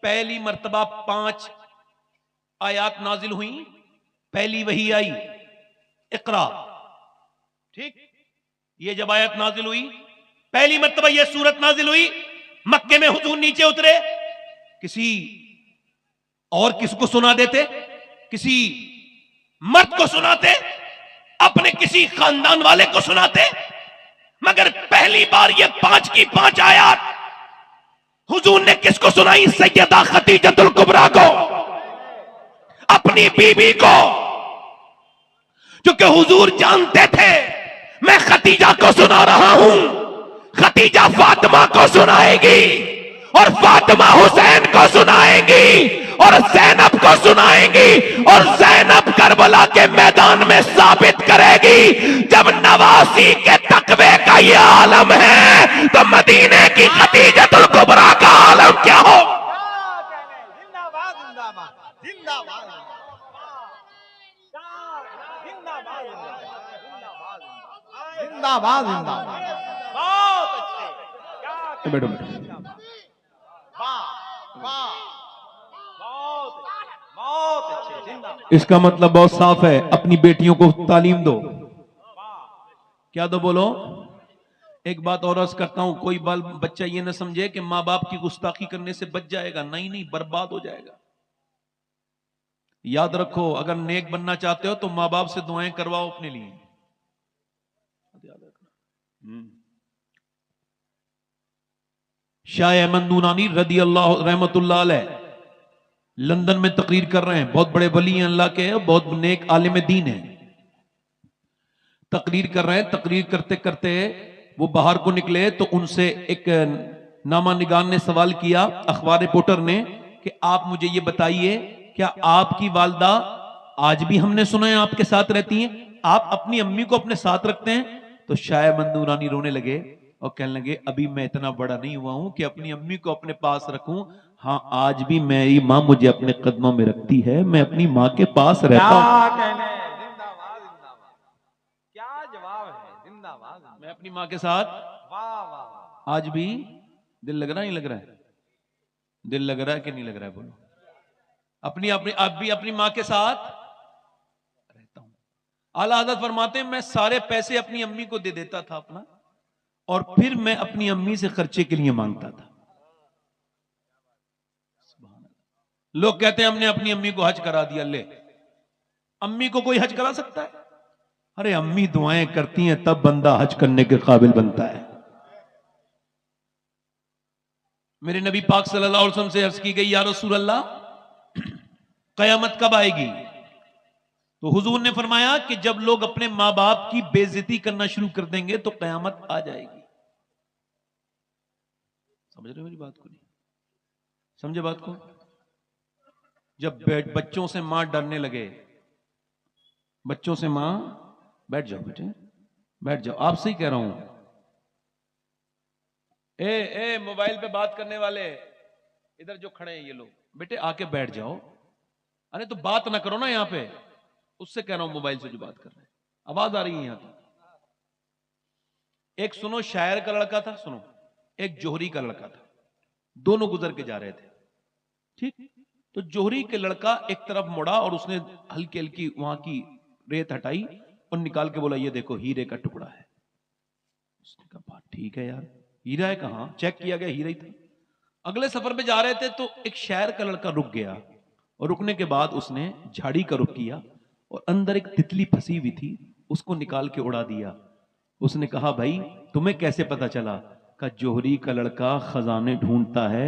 Speaker 1: पहली मर्तबा 5 आयात नाजिल हुई, पहली वही आई इकरा, ठीक, ये जब आयत नाजिल हुई, पहली मर्तबा ये सूरत नाजिल हुई, मक्के में हुजूर नीचे उतरे, किसी और किसको सुना देते, किसी मर्द को सुनाते, अपने किसी खानदान वाले को सुनाते, मगर पहली बार ये 5 की 5 आयत हुजूर ने किसको सुनाई? सैयदा खदीजतुल कुबरा को, अपनी बीबी को, क्योंकि हुजूर जानते थे मैं खदीजा को सुना रहा हूं, खदीजा फातिमा को सुनाएगी, और फातिमा हुसैन को सुनाएंगी, और ज़ैनब को सुनाएंगी, और ज़ैनब करबला के मैदान में साबित करेगी जब नवासी के तकवे का ये आलम है तो मदीने की खदीजतुल कुबरा का आलम क्या हो।
Speaker 4: जिंदाबाद जिंदाबाद जिंदाबाद जिंदाबाद जिंदाबाद।
Speaker 1: बैठो। इसका मतलब बहुत साफ है, अपनी बेटियों को तालीम दो। क्या दो? बोलो। एक बात और अर्ज करता हूं, कोई बाल बच्चा ये ना समझे कि मां बाप की गुस्ताखी करने से बच जाएगा। नहीं नहीं, बर्बाद हो जाएगा। याद रखो, अगर नेक बनना चाहते हो तो मां बाप से दुआएं करवाओ अपने लिए। याद रखना। शाह अहमद नूरानी रदी अल्लाह रहमतुल्लाह अलैह लंदन में तकरीर कर रहे हैं। बहुत बड़े वली हैं अल्लाह के, बहुत नेक आलिम दीन है। तकरीर कर रहे हैं। तकरीर करते करते वो बाहर को निकले तो उनसे एक नामा निगार ने सवाल किया, अखबार रिपोर्टर ने, कि आप मुझे ये बताइए, क्या आपकी वालदा आज भी, हमने सुना है, आपके साथ रहती हैं? आप अपनी अम्मी को अपने साथ रखते हैं? तो शाह अहमद नूरानी रोने लगे और कहने लगे, अभी मैं इतना बड़ा नहीं हुआ हूं कि अपनी अम्मी को अपने पास रखूं। हाँ, आज भी मेरी माँ मुझे अपने कदमों में रखती है, मैं अपनी माँ के पास रहता हूं।
Speaker 4: क्या कहने, जिंदाबाद जिंदाबाद, क्या जवाब है, जिंदाबाद।
Speaker 1: मैं अपनी माँ के साथ
Speaker 4: वाह वाह वाह।
Speaker 1: आज भी। दिल लग रहा है, नहीं लग रहा है? दिल लग रहा है कि नहीं लग रहा है? बोलो। अपनी अपनी अब भी अपनी माँ के साथ रहता हूं। आला हज़रत फरमाते हैं, मैं सारे पैसे अपनी अम्मी को दे देता था अपना, और फिर मैं अपनी अम्मी से खर्चे के लिए मांगता था। लोग कहते हैं हमने अपनी अम्मी को हज करा दिया। ले, अम्मी को कोई हज करा सकता है? अरे अम्मी दुआएं करती हैं तब बंदा हज करने के काबिल बनता है। मेरे नबी पाक सल्लल्लाहु अलैहि वसल्लम से अर्ज की गई, या रसूल अल्लाह, कयामत कब आएगी? तो हुजूर ने फरमाया कि जब लोग अपने मां बाप की बेइज्जती करना शुरू कर देंगे तो कयामत आ जाएगी। समझ रहे हो मेरी बात को? नहीं समझे बात को? जब बच्चों से मां डरने लगे, बच्चों से मां, बैठ जाओ बेटे, बैठ जाओ, आपसे ही कह रहा हूं। ए मोबाइल पे बात करने वाले इधर जो खड़े हैं ये लोग, बेटे आके बैठ जाओ। अरे तो बात ना करो ना यहां पे, उससे कह रहा हूं मोबाइल से जो बात कर रहे हैं। आवाज आ रही है यहां तो? एक सुनो, शायर का लड़का था, सुनो, एक जोहरी का लड़का था। दोनों गुजर के जा रहे थे, ठीक? तो जोहरी के लड़का एक तरफ मुड़ा और उसने हल्की हल्की वहां की रेत हटाई और निकाल के बोला, ये देखो हीरे का टुकड़ा है। उसने कहा, बात ठीक है यार, हीरा है? कहां? चेक किया गया, हीरा ही था। अगले सफर पे जा रहे थे तो एक शायर का लड़का रुक गया, और रुकने के बाद उसने झाड़ी का रुख किया और अंदर एक तितली फंसी हुई थी, उसको निकाल के उड़ा दिया। उसने कहा, भाई तुम्हें कैसे पता चला? का जोहरी का लड़का खजाने ढूंढता है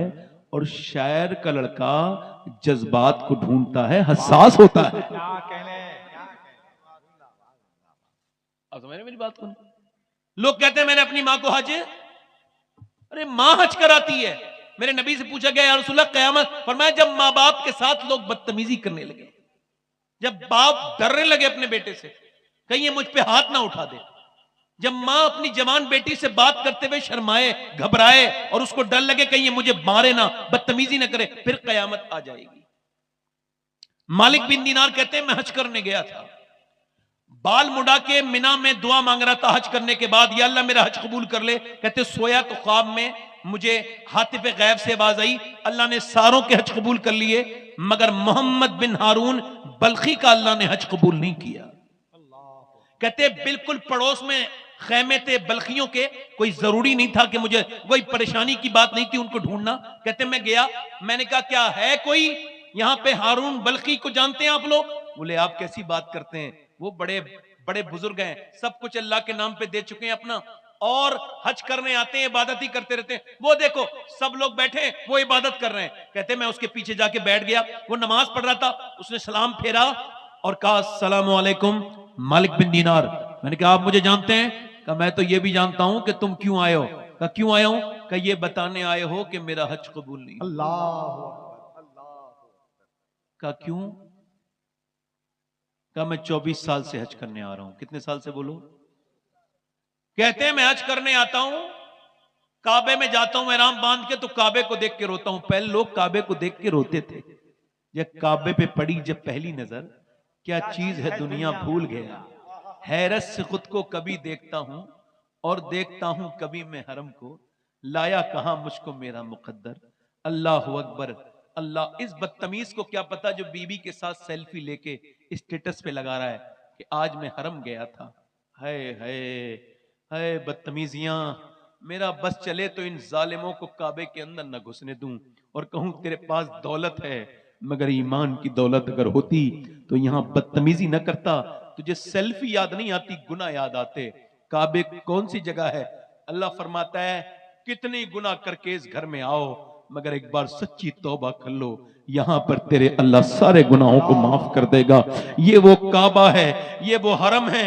Speaker 1: और शायर का लड़का जज्बात को ढूंढता है, हसास होता है।
Speaker 4: क्या कहने, क्या कहने।
Speaker 1: अब समझ रहे मेरी बात को? लोग कहते हैं मैंने अपनी मां को हज, अरे मां हज कराती है। मेरे नबी से पूछा गया, या रसूलल्लाह कयामत, फरमाया जब मां बाप के साथ लोग बदतमीजी करने लगे, जब बाप डरने लगे अपने बेटे से, कहीं ये मुझ पे हाथ ना उठा दे, जब मां अपनी जवान बेटी से बात करते हुए शर्माए, घबराए और उसको डर लगे कहीं ये मुझे मारे ना, बदतमीजी ना करे, फिर कयामत आ जाएगी। मालिक बिन दीनार कहते हैं, मैं हज करने गया था, बाल मुड़ा के मिना में दुआ मांग रहा था हज करने के बाद, या अल्लाह मेरा हज कबूल कर ले। कहते सोया तो ख्वाब में मुझे हातिफ गैब से आवाज आई, अल्लाह ने सारों के हज कबूल कर लिए, मगर मोहम्मद बिन हारून बल्खी का अल्लाह ने हज कबूल नहीं किया। कहते बिल्कुल पड़ोस में खैमे थे बल्खियों के, कोई जरूरी नहीं था कि मुझे, कोई परेशानी की बात नहीं थी उनको ढूंढना। कहते मैं गया, मैंने कहा क्या है कोई यहां पे हारून बल्खी को जानते हैं आप लोग? बोले आप कैसी बात करते हैं, वो बड़े बड़े बुजुर्ग हैं, सब कुछ अल्लाह के नाम पे दे चुके हैं अपना, और हज करने आते हैं, इबादत ही करते रहते हैं। वो देखो सब लोग बैठे, वो इबादत कर रहे हैं। कहते मैं उसके पीछे जाके बैठ गया, वो नमाज पढ़ रहा था, उसने सलाम फेरा और कहा अस्सलामु अलैकुम मालिक बिन दीनार। मैंने कहा आप मुझे जानते हैं? कहा मैं तो ये भी जानता हूं कि तुम क्यों आए हो। कहा क्यों आया हूं? कहा ये बताने आए हो कि मेरा हज कबूल नहीं। कहा क्यों? कहा मैं 24 साल से हज करने आ रहा हूं। कितने साल से बोलो? कहते हैं मैं हज करने आता हूं, काबे में जाता हूं एहराम बांध के, तो काबे को देख के रोता हूं। पहले लोग काबे को देख के रोते थे, जब काबे पे पड़ी जब पहली नजर, क्या चीज है दुनिया भूल गया, हैरत से खुद को कभी देखता हूं और देखता हूं कभी मैं हरम को, लाया कहां मुझको मेरा मुकद्दर, अल्लाह अकबर अल्लाह। इस बदतमीज को क्या पता जो बीवी के साथ सेल्फी लेके स्टेटस पे लगा रहा है कि आज मैं हरम गया था। हाय हाय, है बदतमीजियां, मेरा बस चले तो इन जालिमों को काबे के अंदर न घुसने दूं और कहूं तेरे पास दौलत है, मगर ईमान की दौलत अगर होती तो यहां बदतमीजी न करता। तुझे सेल्फी याद नहीं आती, गुनाह याद आते। काबे कौन सी जगह है? अल्लाह फरमाता है कितनी गुनाह करके इस घर में आओ, मगर एक बार सच्ची तौबा कर लो, यहां पर तेरे अल्लाह सारे गुनाहों को माफ कर देगा। ये वो काबा है, ये वो हरम है।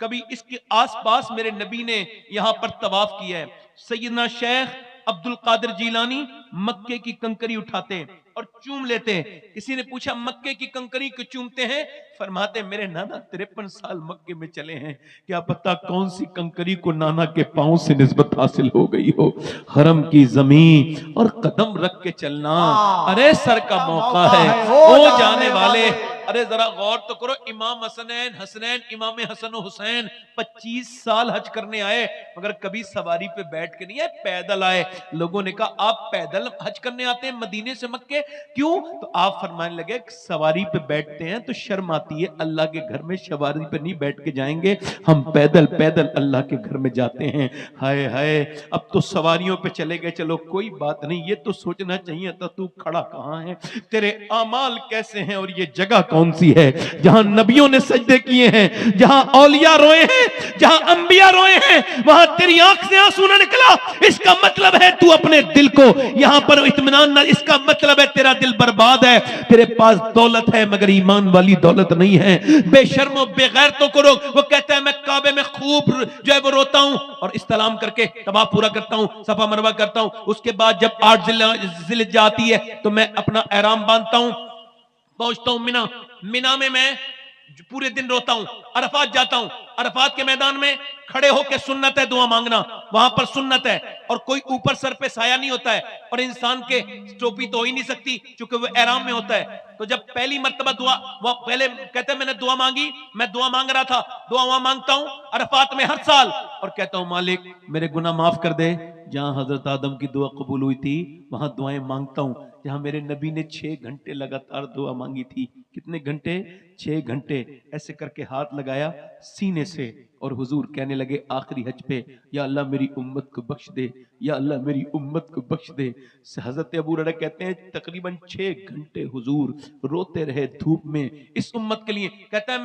Speaker 1: कभी इसके आसपास मेरे नबी ने यहां पर तवाफ किया है। सैयदना शेख अब्दुल कादिर जीलानी मक्के की कंकरी उठाते और चूम लेते। किसी ने पूछा मक्के की कंकरी क्यों चूमते हैं? फरमाते मेरे नाना 53 साल मक्के में चले हैं, क्या पता कौन सी कंकरी को नाना के पांव से निस्बत हासिल हो गई हो। हरम की जमीन और कदम रख के चलना, अरे सर का मौका है ओ जाने वाले। अरे जरा गौर तो करो, इमाम हसनैन इमाम हसन हुसैन 25 साल हज करने आए, मगर कभी सवारी पे बैठ के नहीं आए, पैदल आए। लोगों ने कहा आप पैदल हज करने आते हैं मदीने से मक्के, क्यों? तो आप फरमाने लगे सवारी पे बैठते हैं तो शर्म आती है, अल्लाह के घर में सवारी पे नहीं बैठ के जाएंगे, हम पैदल पैदल अल्लाह के घर में जाते हैं। हाय हाय, अब तो सवारियों पे चले गए, चलो कोई बात नहीं, ये तो सोचना चाहिए था तू खड़ा कहां है, तेरे आमाल कैसे हैं और ये जगह कौन सी है जहां नबियों ने सजदे किए हैं, जहां औलिया रोए हैं, जहां अंबिया रोए हैं, वहां तेरी आंख से आंसू न निकला। इसका मतलब है तू अपने दिल को यहां पर इत्मीनान न, इसका मतलब है तेरा दिल बर्बाद है, तेरे पास दौलत है मगर ईमान वाली दौलत नहीं है। बेशर्मो बेगैरतों को रोक। वो कहता है मैं काबे में खूब जो है वो रोता हूं और इस्तलाम करके तवाफ पूरा करता हूं, सफा मरवा करता हूं। उसके बाद जब 8 जिलहिज्जा आती है तो मैं अपना एहराम बांधता हूं, पहुंचता हूं मिना। मिना में मैं पूरे दिन रोता हूं। अरफात जाता हूं, अरफात के मैदान में खड़े होकर सुन्नत है दुआ मांगना, वहां पर सुन्नत है और कोई ऊपर सर पे साया नहीं होता है और इंसान के टोपी तो हो ही नहीं सकती क्योंकि वो एहराम में होता है। तो जब पहली मर्तबा दुआ, वो पहले कहते हैं मैंने दुआ मांगी, मैं दुआ मांग रहा था, दुआ वहां मांगता हूं अरफात में हर साल और कहता हूं मालिक मेरे गुनाह माफ कर दे। जहां हजरत आदम की दुआ कबूल हुई थी वहां दुआएं मांगता हूं, जहां मेरे नबी ने 6 घंटे लगातार दुआ मांगी थी। कितने घंटे? 6 घंटे। ऐसे करके हाथ लगाया सीने से और हुजूर कहने लगे आखिरी हज पे, या अल्लाह मेरी उम्मत को बख्श दे, या अल्लाह मेरी उम्मत को बख्श दे। हजरत अबू हुरैरा कहते हैं तकरीबन 6 घंटे हुजूर रोते रहे धूप में इस उम्मत के लिए। कहता है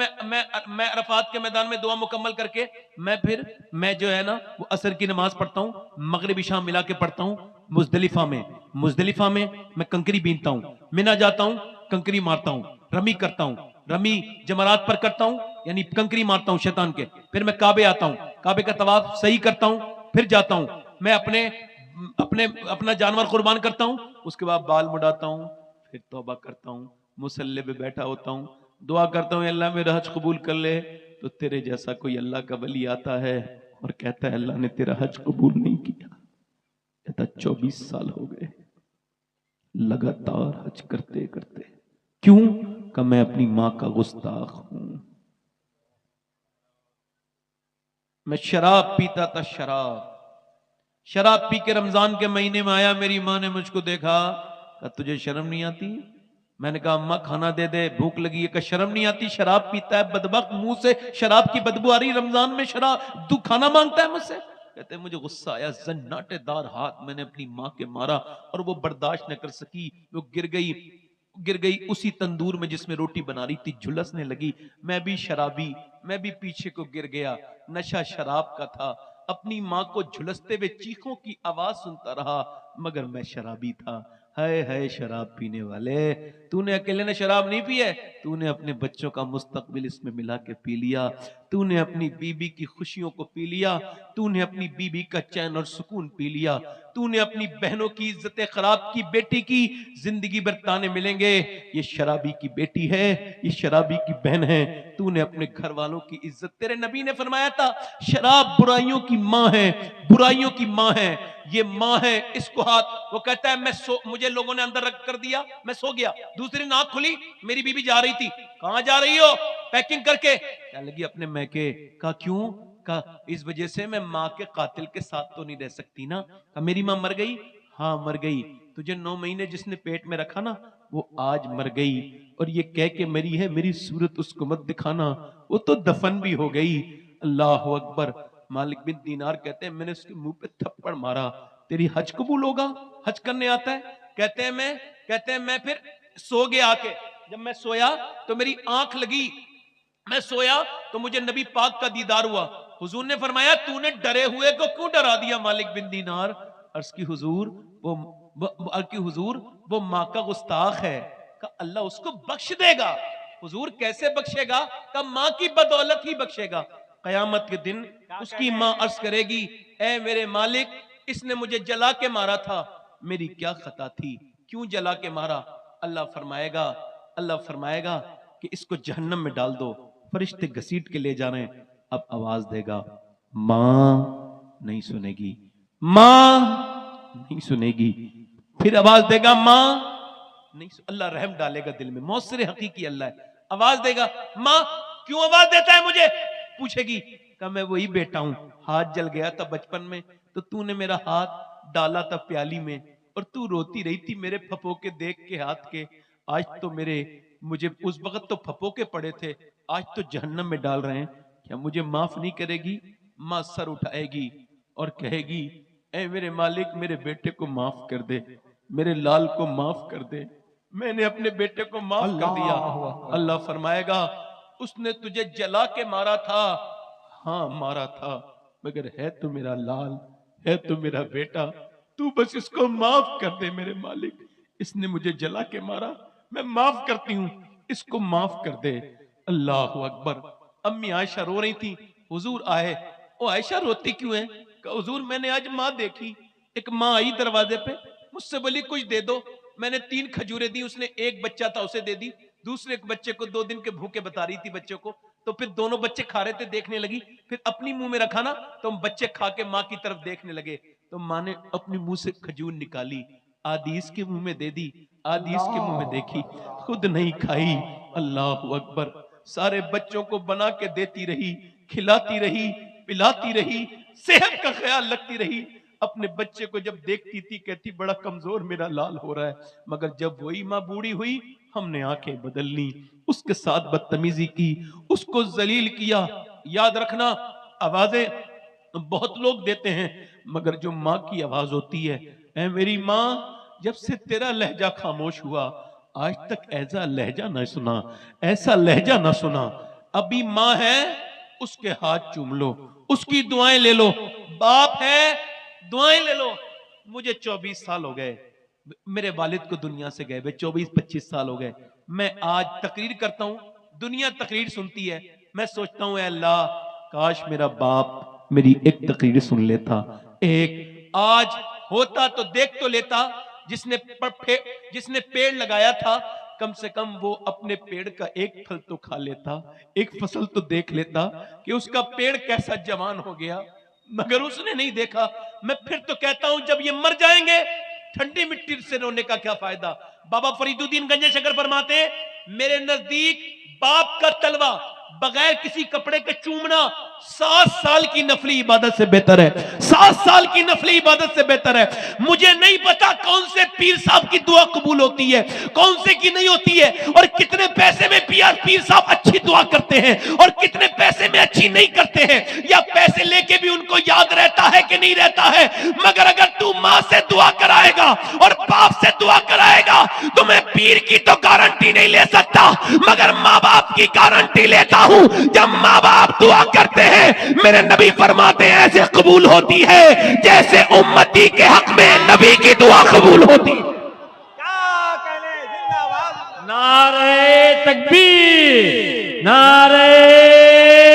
Speaker 1: मैं अरफात के मैदान में दुआ मुकम्मल करके मैं जो है ना वो असर की नमाज पढ़ता हूँ, मगरिब इशा मिला के पढ़ता हूँ। मुजदलिफा में मैं कंकरी बीनता हूँ, मिना जाता हूँ, कंकरी मारता हूँ, रमी करता हूँ, रमी जमरात पर करता हूँ यानी कंकरी मारता हूँ शैतान के। फिर मैं काबे आता हूँ, काबे का तवाफ सही करता हूँ, फिर जाता हूँ मैं अपना जानवर कुर्बान करता हूँ, उसके बाद बाल मुड़ाता हूँ, फिर तौबा करता हूँ, मुसल्ले पे बैठा होता हूँ, दुआ करता हूँ अल्लाह मेरा हज कबूल कर ले। तो तेरे जैसा कोई अल्लाह का वली आता है और कहता है अल्लाह ने तेरा हज कबूल नहीं किया। कहता 24 साल हो गए लगातार हज करते करते, क्यों? कि मैं अपनी मां का गुस्ताख हूं। मैं शराब पीता था, शराब पी के रमजान के महीने में आया, मेरी मां ने मुझको देखा, कहा तुझे शर्म नहीं आती? मैंने कहा अम्मा खाना दे दे, भूख लगी है। कहा शर्म नहीं आती? शराब पीता है बदबख्त, मुंह से शराब की बदबू आ रही रमजान में, शराब तू खाना मांगता है मुझसे? कहते मुझे गुस्सा आया, जन्नाटेदार हाथ मैंने अपनी मां के मारा और वो बर्दाश्त न कर सकी, वो गिर गई उसी तंदूर में जिसमें रोटी बना रही थी, झुलसने लगी। मैं भी शराबी, मैं भी पीछे को गिर गया, नशा शराब का था। अपनी मां को झुलसते हुए चीखों की आवाज सुनता रहा, मगर मैं शराबी था। हाय हाय शराब पीने वाले, तूने अकेले ने शराब नहीं पी है, तूने अपने बच्चों का मुस्तकबिल इसमें मिला के पी लिया, तूने अपनी बीबी की खुशियों को पी लिया, तूने अपनी बीबी का चैन और सुकून पी लिया, तूने अपनी बहनों की इज्जतें खराब की, बेटी की जिंदगी भर ताने मिलेंगे, ये शराबी की बेटी है, ये शराबी की बहन है। तूने अपने घर वालों की इज्जत, तेरे नबी ने फरमाया था शराब बुराइयों की मां है, बुराइयों की मां है, ये मां है, इसको हाथ। वो कहता है मुझे लोगों ने अंदर रख कर दिया, मैं सो गया, दूसरी नाक खुली, मेरी बीबी जा रही थी। कहां जा रही हो? पैकिंग करके। क्या लगी अपने मैके। कहा क्यों? कहा इस वजह से मैं मां के कातिल के साथ तो नहीं रह सकती ना। कहा मेरी मां मर गई? हाँ मर गई। तुझे 9 महीने जिसने पेट में रखा ना, वो आज मर गई, और ये कह के मरी है मेरी सूरत उसको मत दिखाना, वो तो दफन भी हो गई। अल्लाह अकबर। मालिक बिन दीनार कहते हैं मैंने उसके मुंह पे थप्पड़ मारा, तेरी हज कबूल होगा, हज करने आता है? कहते हैं मैं फिर सो गया आके, जब मैं सोया तो मेरी आंख लगी, मैं सोया तो मुझे नबी पाक का दीदार हुआ। हुजूर ने फरमाया तूने डरे हुए को क्यों डरा दिया मालिक बिन दीनार? अर्ज की हुजूर वो माँ का गुस्ताख है। का अल्लाह उसको बख्श देगा। हुजूर कैसे बख्शेगा? का माँ की बदौलत ही बख्शेगा। कयामत के दिन उसकी माँ अर्ज करेगी, ए मेरे मालिक, इसने मुझे जला के मारा था, मेरी क्या खता थी, क्यों जला के मारा? अल्लाह फरमाएगा कि इसको जहन्नम में डाल दो। फरिश्ते घसीट के ले जा रहे हैं। अब आवाज देगा, मां नहीं सुनेगी, मां नहीं सुनेगी। फिर आवाज देगा, मां नहीं। अल्लाह रहम डालेगा दिल में, मौसर हकीकी अल्लाह है। आवाज देगा, मां क्यों आवाज देता है मुझे? पूछेगी, कहा मैं वही बेटा हूं, हाथ जल गया था बचपन में तो तूने मेरा हाथ डाला था प्याली में और तू रोती रही थी मेरे फपोके देख के हाथ के। आज तो मुझे उस वक्त तो फपोके पड़े थे, आज तो जहन्नम में डाल रहे हैं, क्या मुझे माफ नहीं करेगी? मां सर उठाएगी और कहेगी, ऐ मेरे मालिक, मेरे बेटे को माफ कर दे, मेरे लाल को माफ कर दे, मैंने अपने बेटे को माफ कर दिया। अल्लाह फरमाएगा, उसने तुझे जला के मारा था, हाँ मारा था, मगर है तो मेरा लाल, है तो मेरा बेटा, तू बस इसको माफ कर दे मेरे मालिक, इसने मुझे जला के मारा, मैं माफ करती हूं, इसको माफ कर दे। अल्लाह अकबर। अम्मी आयशा रो रही थी, हुजूर आए। ओ आयशा रोती क्यों है? कहा हुजूर मैंने आज माँ देखी, एक माँ आई दरवाजे पे, मुझसे बोली कुछ दे दो, मैंने 3 खजूरें दी, उसने एक बच्चा था उसे दे दी, दूसरे एक बच्चे को 2 दिन के भूखे बता रही थी बच्चों को, तो फिर दोनों बच्चे खा रहे थे, देखने लगी, फिर अपनी मुंह में रखा ना तो बच्चे खा के माँ की तरफ देखने लगे, तो माँ ने अपनी मुंह से खजूर निकाली, आदीस के मुंह में दे दी, आदीस के मुंह में देखी, खुद नहीं खाई। अल्लाह अकबर। सारे बच्चों को बना के देती रही, खिलाती रही, पिलाती रही, सेहत का ख्याल रखती रही। अपने बच्चे को जब देखती थी कहती बड़ा कमजोर मेरा लाल हो रहा है, मगर जब वही माँ बूढ़ी हुई हमने आंखें बदल ली, उसके साथ बदतमीजी की, उसको जलील किया। याद रखना, आवाजें बहुत लोग देते हैं, मगर जो माँ की आवाज होती है, ऐ मेरी माँ, जब से तेरा लहजा खामोश हुआ आज तक ऐसा लहजा ना सुना, ऐसा लहजा ना सुना। अभी माँ है, उसके हाथ चूम लो, उसकी दुआएं ले लो, बाप है, दुआएं ले लो। मुझे 24 साल हो गए, मेरे वालिद को दुनिया से गए 24-25 साल हो गए, मैं आज तकरीर करता हूं, दुनिया तकरीर सुनती है, मैं सोचता हूं अल्लाह काश मेरा बाप मेरी एक तकरीर सुन लेता, एक आज होता तो देख तो लेता, जिसने पेड़ लगाया था कम से कम वो अपने पेड़ का एक फल तो खा लेता, एक फसल तो देख लेता कि उसका पेड़ कैसा जवान हो गया, मगर उसने नहीं देखा। मैं फिर तो कहता हूं जब ये मर जाएंगे ठंडी मिट्टी से रोने का क्या फायदा। बाबा फरीदुद्दीन गंजे शकर फरमाते, मेरे नजदीक बाप का तलवा बगैर किसी कपड़े के चूमना 7 साल की नफली इबादत से बेहतर है, 7 साल की नफली इबादत से बेहतर है। मुझे नहीं पता कौन से पीर साहब की दुआ कबूल होती है, कौन से की नहीं होती है, और कितने पैसे में पीर साहब अच्छी दुआ करते हैं और कितने पैसे में अच्छी नहीं करते हैं, या पैसे लेके भी उनको याद रहता है कि नहीं रहता है। मगर अगर तू मां से दुआ कराएगा और बाप से दुआ कराएगा तो मैं पीर की तो गारंटी नहीं ले सकता, मगर माँ बाप की गारंटी लेता हूं। जब माँ बाप दुआ करते हैं, मेरे नबी फरमाते हैं ऐसे कबूल होती है जैसे उम्मती के हक में नबी की दुआ कबूल होती।
Speaker 3: क्या कहने, जिंदाबाद।
Speaker 2: नारे तकबीर, नारे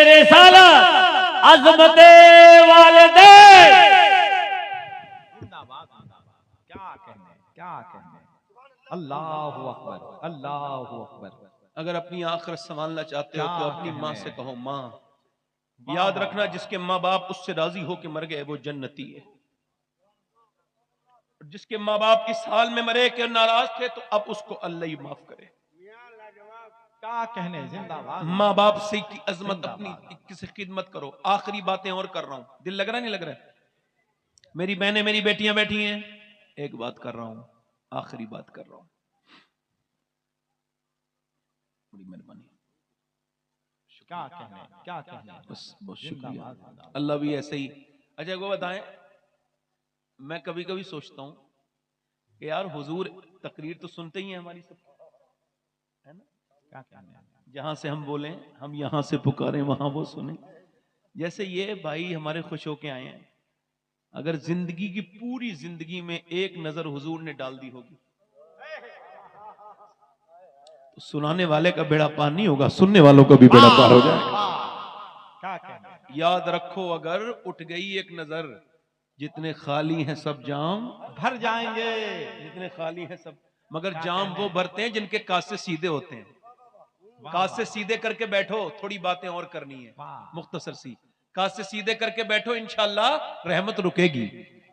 Speaker 2: रिसालत, अज़मते वालिदैन।
Speaker 3: जिंदाबाद जिंदाबाद। क्या कहने, अल्लाहु अकबर, अल्लाहु अकबर।
Speaker 1: अगर अपनी आखिरत संभालना चाहते हो तो
Speaker 3: क्या
Speaker 1: अपनी माँ
Speaker 3: कहने।
Speaker 1: से कहो माँ। याद रखना, जिसके माँ बाप उससे राजी होकर मर गए वो जन्नती है, जिसके माँ बाप इस हाल में मरे कि नाराज थे तो अब उसको अल्लाह ही माफ करे।
Speaker 3: क्या कहने, जिंदाबाद।
Speaker 1: माँ बाप से की अजमत, अपनी किसी खिदमत करो। आखिरी बातें और कर रहा हूं, दिल लग रहा नहीं लग रहा है? मेरी बहनें, मेरी बेटियां बैठी हैं, एक बात कर रहा हूं, आखिरी बात कर रहा हूं, बड़ी मेहरबानी।
Speaker 3: क्या कहने, क्या कहने।
Speaker 1: बस बहुत शुक्रिया। अल्लाह भी ऐसे ही। अच्छा वो बताएं, मैं कभी कभी सोचता हूं कि यार हुजूर तकरीर तो सुनते ही हैं हमारी सब, है ना?
Speaker 3: क्या कहने।
Speaker 1: जहां से हम बोले हम यहां से पुकारें वहां वो सुने। जैसे ये भाई हमारे खुश होके आए हैं, अगर जिंदगी की पूरी जिंदगी में एक नजर हुजूर ने डाल दी होगी तो सुनाने वाले का बेड़ा पार नहीं होगा, सुनने वालों का भी बेड़ा पार हो जाएगा।
Speaker 3: क्या कहने।
Speaker 1: याद रखो अगर उठ गई एक नजर, जितने खाली हैं सब जाम
Speaker 3: भर जाएंगे।
Speaker 1: जितने खाली हैं सब, मगर जाम वो भरते हैं जिनके कासे सीधे होते हैं। कासे सीधे करके बैठो, थोड़ी बातें और करनी है
Speaker 3: वाह।
Speaker 1: मुख्तसर सी। कासे सीधे करके बैठो, इंशाल्लाह रहमत रुकेगी।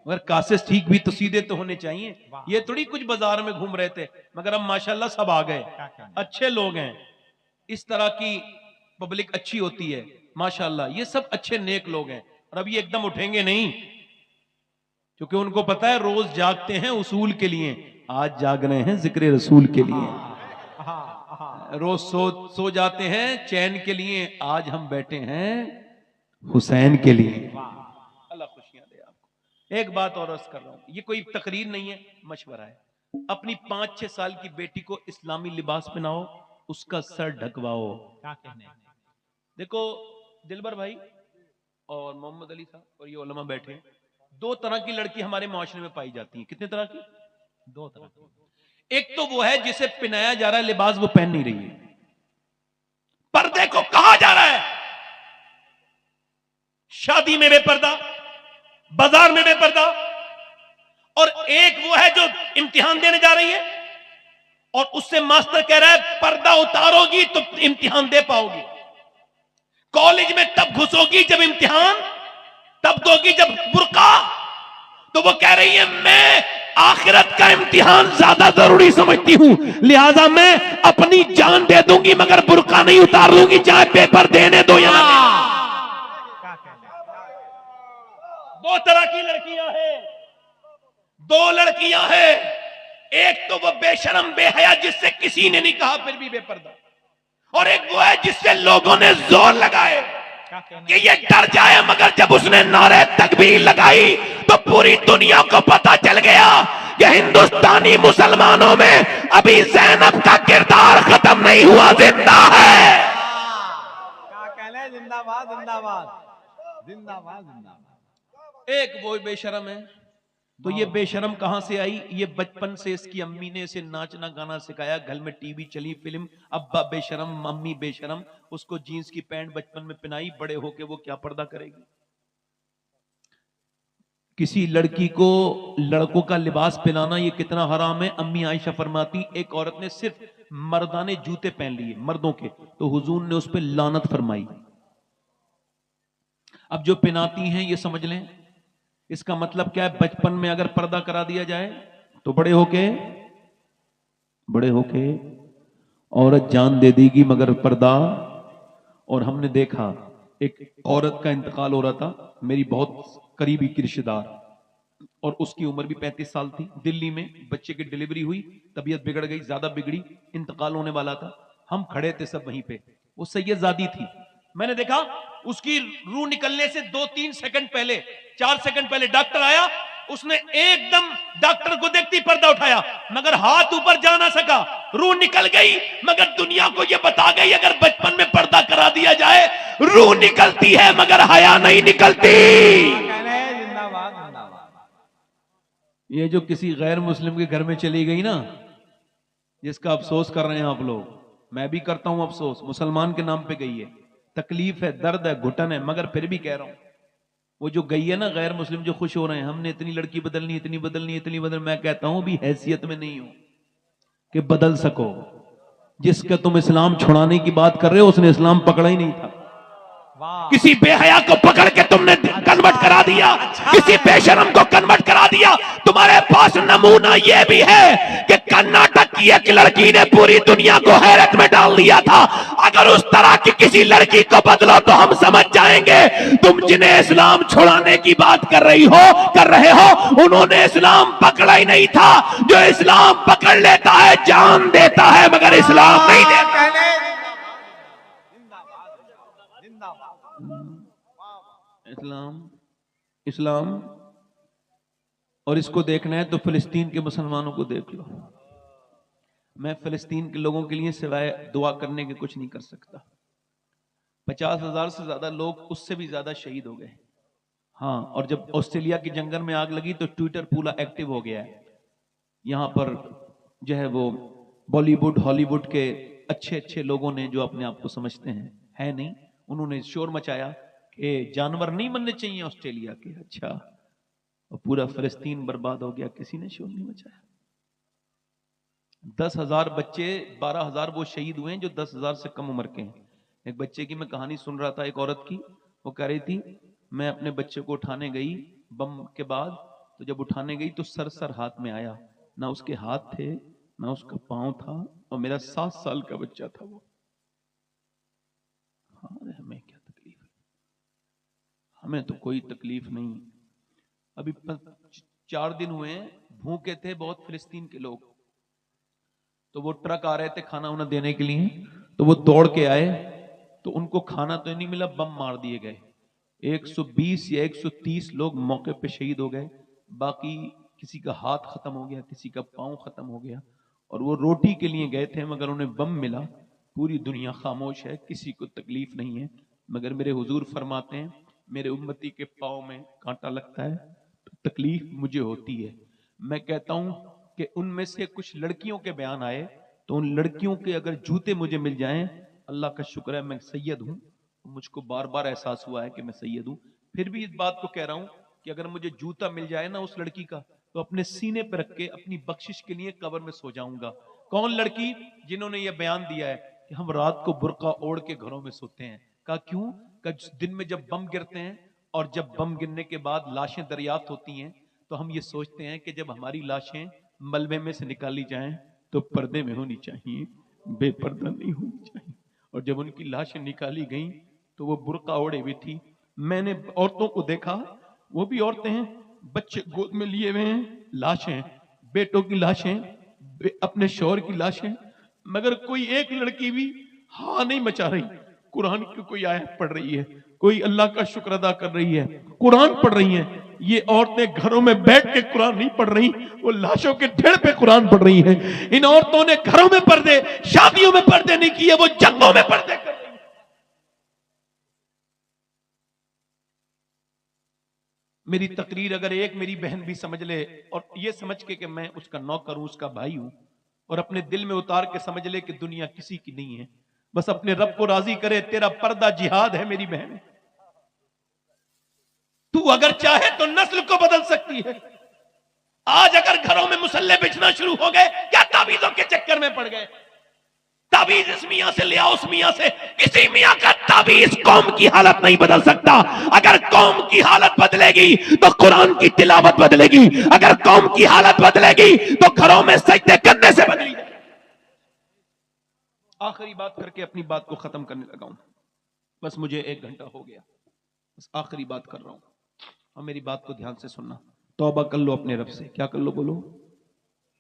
Speaker 1: मगर कासे ठीक भी तो सीधे तो होने चाहिए। ये थोड़ी कुछ बाजार में घूम रहे थे, मगर अब माशाल्लाह सब आ गए, अच्छे लोग हैं। इस तरह की पब्लिक अच्छी होती है माशाल्लाह। ये सब अच्छे नेक लोग हैं और अब ये एकदम उठेंगे नहीं, क्योंकि उनको पता है रोज जागते हैं उसूल के लिए, आज जाग रहे हैं जिक्र रसूल के लिए। रोज सो जाते हैं चैन के लिए, आज हम बैठे हैं हुसैन के लिए। अल्लाह खुशियां दे आपको। एक बात और अर्ज कर रहा हूं, ये कोई तकरीर नहीं है, मशवरा है। अपनी 5-6 साल की बेटी को इस्लामी लिबास पहनाओ, उसका सर ढकवाओ।
Speaker 3: क्या कहने।
Speaker 1: देखो दिलबर भाई और मोहम्मद अली साहब और ये उलमा बैठे, 2 तरह की लड़की हमारे माशरे में पाई जाती है। कितने तरह की?
Speaker 3: 2 तरह की।
Speaker 1: एक तो वो है जिसे पहनाया जा रहा है लिबास, वो पहन नहीं रही है, पर्दे को कहा जा रहा है, शादी में बेपर्दा, बाजार में बेपर्दा। और एक वो है जो इम्तिहान देने जा रही है और उससे मास्टर कह रहा है पर्दा उतारोगी तो इम्तिहान दे पाओगी, कॉलेज में तब घुसोगी जब इम्तिहान, तब दोगी जब बुर्का। तो वो कह रही है मैं आखिरत का इम्तिहान ज्यादा जरूरी समझती हूं, लिहाजा मैं अपनी जान दे दूंगी मगर बुर्का नहीं उतार लूंगी, चाहे पेपर देने दो या ना देने।
Speaker 3: क्या कहने।
Speaker 1: 2 तरह की लड़कियां हैं, 2 लड़कियां हैं। एक तो वो बेशरम बेहया जिससे किसी ने नहीं कहा फिर भी बेपर्दा, और एक वो है जिससे लोगों ने जोर लगाए कि ये डर जाए, मगर जब उसने नारे तकबीर लगाई तो पूरी दुनिया को पता चल गया कि हिंदुस्तानी मुसलमानों में अभी ज़ैनब का किरदार खत्म नहीं हुआ, जिंदा है।
Speaker 3: क्या कहने। जिंदाबाद जिंदाबाद जिंदाबाद जिंदाबाद।
Speaker 1: एक वो बेशरम है, तो ये बेशरम कहां से आई? ये बचपन से इसकी अम्मी ने इसे नाचना गाना सिखाया, घर में टीवी चली, फिल्म, अब्बा बेशरम मम्मी बेशरम, उसको जीन्स की पैंट बचपन में पहनाई, बड़े होके वो क्या पर्दा करेगी? किसी लड़की को लड़कों का लिबास पहनाना ये कितना हराम है। अम्मी आयशा फरमाती एक औरत ने सिर्फ मर्दाने जूते पहन लिए मर्दों के, तो हुजूर ने उस पर लानत फरमाई। अब जो पहनाती हैं ये समझ लें, इसका मतलब क्या है? बचपन में अगर पर्दा करा दिया जाए तो बड़े होके औरत जान दे देगी मगर पर्दा। और हमने देखा एक औरत का इंतकाल हो रहा था, मेरी बहुत करीबी की रिश्तेदार, और उसकी उम्र भी 35 साल थी। दिल्ली में बच्चे की डिलीवरी हुई, तबीयत बिगड़ गई, ज्यादा बिगड़ी, इंतकाल होने वाला था। हम खड़े थे सब वहीं पे, वो सैयदजादी थी। मैंने देखा उसकी रूह निकलने से 2-3 सेकंड पहले, 4 सेकंड पहले डॉक्टर आया, उसने एकदम डॉक्टर को देखते ही पर्दा उठाया, मगर हाथ ऊपर जा ना सका, रूह निकल गई। मगर दुनिया को यह बता गई अगर बचपन में पर्दा करा दिया जाए रूह निकलती है मगर हया नहीं निकलती।
Speaker 3: जिंदाबाद जिंदाबाद।
Speaker 1: ये जो किसी गैर मुस्लिम के घर में चली गई ना, जिसका अफसोस कर रहे हैं आप लोग, मैं भी करता हूं अफसोस, मुसलमान के नाम पे गई है, तकलीफ है, दर्द है, घुटन है, मगर फिर भी कह रहा हूं वो जो गई है ना गैर मुस्लिम, जो खुश हो रहे हैं हमने इतनी लड़की बदलनी, इतनी बदलनी, इतनी बदल, मैं कहता हूं भी हैसियत में नहीं हो कि बदल सको। जिसका तुम इस्लाम छुड़ाने की बात कर रहे हो उसने इस्लाम पकड़ा ही नहीं था। किसी बेहया को पकड़ के तुमने कन्वर्ट करा दिया, किसी बेशरम को कन्वर्ट करा दिया। तुम्हारे पास नमूना यह भी है कि कर्नाटक की एक लड़की ने पूरी दुनिया को हैरत में डाल दिया था। अगर उस तरह की किसी लड़की को बदलो तो हम समझ जाएंगे तुम जिन्हें इस्लाम छुड़ाने की बात कर रहे हो उन्होंने इस्लाम पकड़ा ही नहीं था। जो इस्लाम पकड़ लेता है जान देता है मगर इस्लाम नहीं देता। इस्लाम इस्लाम और इसको देखना है तो फिलिस्तीन के मुसलमानों को देख लो। मैं फिलिस्तीन के लोगों के लिए सिवाय दुआ करने के कुछ नहीं कर सकता। 50,000 से ज्यादा लोग, उससे भी ज्यादा शहीद हो गए। हाँ, और जब ऑस्ट्रेलिया की जंगल में आग लगी तो ट्विटर पूरा एक्टिव हो गया है। यहां पर जो है वो बॉलीवुड हॉलीवुड के अच्छे अच्छे लोगों ने, जो अपने आप को समझते हैं, है नहीं, उन्होंने शोर मचाया कि जानवर नहीं बनने चाहिए ऑस्ट्रेलिया के। अच्छा, और पूरा फिलिस्तीन बर्बाद हो गया, किसी ने शोर नहीं मचाया। 10,000 बच्चे, 12,000 वो शहीद हुए हैं जो 10,000 से कम उम्र के हैं। एक बच्चे की मैं कहानी सुन रहा था, एक औरत की, वो कह रही थी मैं अपने बच्चे को उठाने गई बम के बाद, तो जब उठाने गई तो सर हाथ में आया, ना उसके हाथ थे ना उसका पांव था, और मेरा 7 साल का बच्चा था वो। हाँ, हमें क्या तकलीफ है? हमें तो कोई तकलीफ नहीं। अभी 4 दिन हुए हैं, भूखे थे बहुत फिलिस्तीन के लोग, तो वो ट्रक आ रहे थे खाना उन्हें देने के लिए, तो वो दौड़ के आए, तो उनको खाना तो नहीं मिला, बम मार दिए गए। 120 या 130 लोग मौके पे शहीद हो गए। बाकी किसी का हाथ खत्म हो गया, किसी का पांव खत्म हो गया, और वो रोटी के लिए गए थे मगर उन्हें बम मिला। पूरी दुनिया खामोश है, किसी को तकलीफ नहीं है, मगर मेरे हुजूर फरमाते हैं मेरे उम्मती के पांव में कांटा लगता है तो तकलीफ मुझे होती है। मैं कहता हूं कि उनमें से कुछ लड़कियों के बयान आए, तो उन लड़कियों के अगर जूते मुझे मिल जाएं, अल्लाह का शुक्र है मैं सैयद हूं, मुझको बार बार एहसास हुआ है कि मैं सैयद हूं। फिर भी इस बात को कह रहा हूं कि अगर मुझे जूता मिल जाए ना उस लड़की का, तो अपने सीने पर रख के अपनी बख्शिश के लिए कब्र में सो जाऊंगा। कौन लड़की? जिन्होंने यह बयान दिया है कि हम रात को बुर्का ओढ़ के घरों में सोते हैं। कहा क्यों? कहा दिन में जब बम गिरते हैं और जब बम गिरने के बाद लाशें दरियाफ्त होती हैं, तो हम ये सोचते हैं कि जब हमारी लाशें मलबे में से निकाली जाएं तो पर्दे में होनी चाहिए, बेपर्दा नहीं होनी चाहिए। और जब उनकी लाशें निकाली गई तो वो बुर्का ओढ़े हुई थी। मैंने औरतों को देखा, वो भी औरतें हैं, बच्चे गोद में लिए हुए हैं, लाशें, बेटों की लाशें, अपने शौहर की लाशें, मगर कोई एक लड़की भी हाँ नहीं मचा रही। कुरान की कोई आयत पढ़ रही है, कोई अल्लाह का शुक्र अदा कर रही है, कुरान पढ़ रही है। ये औरतें घरों में बैठ के कुरान नहीं पढ़ रही, वो लाशों के ढेर पे कुरान पढ़ रही हैं। इन औरतों ने घरों में पर्दे, शादियों में पर्दे नहीं किए, वो जंगों में पर्दे कर रही हैं। मेरी तकरीर अगर एक मेरी बहन भी समझ ले, और ये समझ के कि मैं उसका नौकर हूं, उसका भाई हूं, और अपने दिल में उतार के समझ ले कि दुनिया किसी की नहीं है, बस अपने रब को राजी करे, तेरा पर्दा जिहाद है मेरी बहन। तू अगर चाहे तो नस्ल को बदल सकती है। आज अगर घरों में मुसल्ले बिछना शुरू हो गए, क्या ताबीजों के चक्कर में पड़ गए? ताबीज इस मियां से ले आओ, उस मियां से, किसी मियां का ताबीज कौम की हालत नहीं बदल सकता। अगर कौम की हालत बदलेगी तो कुरान की तिलावत बदलेगी, अगर कौम की हालत बदलेगी तो घरों में सजदे करने से बदलेगी। आखिरी बात करके अपनी बात को खत्म करने लगा हूं, बस मुझे 1 घंटा हो गया, बस आखिरी बात कर रहा हूं, और मेरी बात को ध्यान से सुनना। तौबा कर लो अपने रब से। क्या कर लो? बोलो,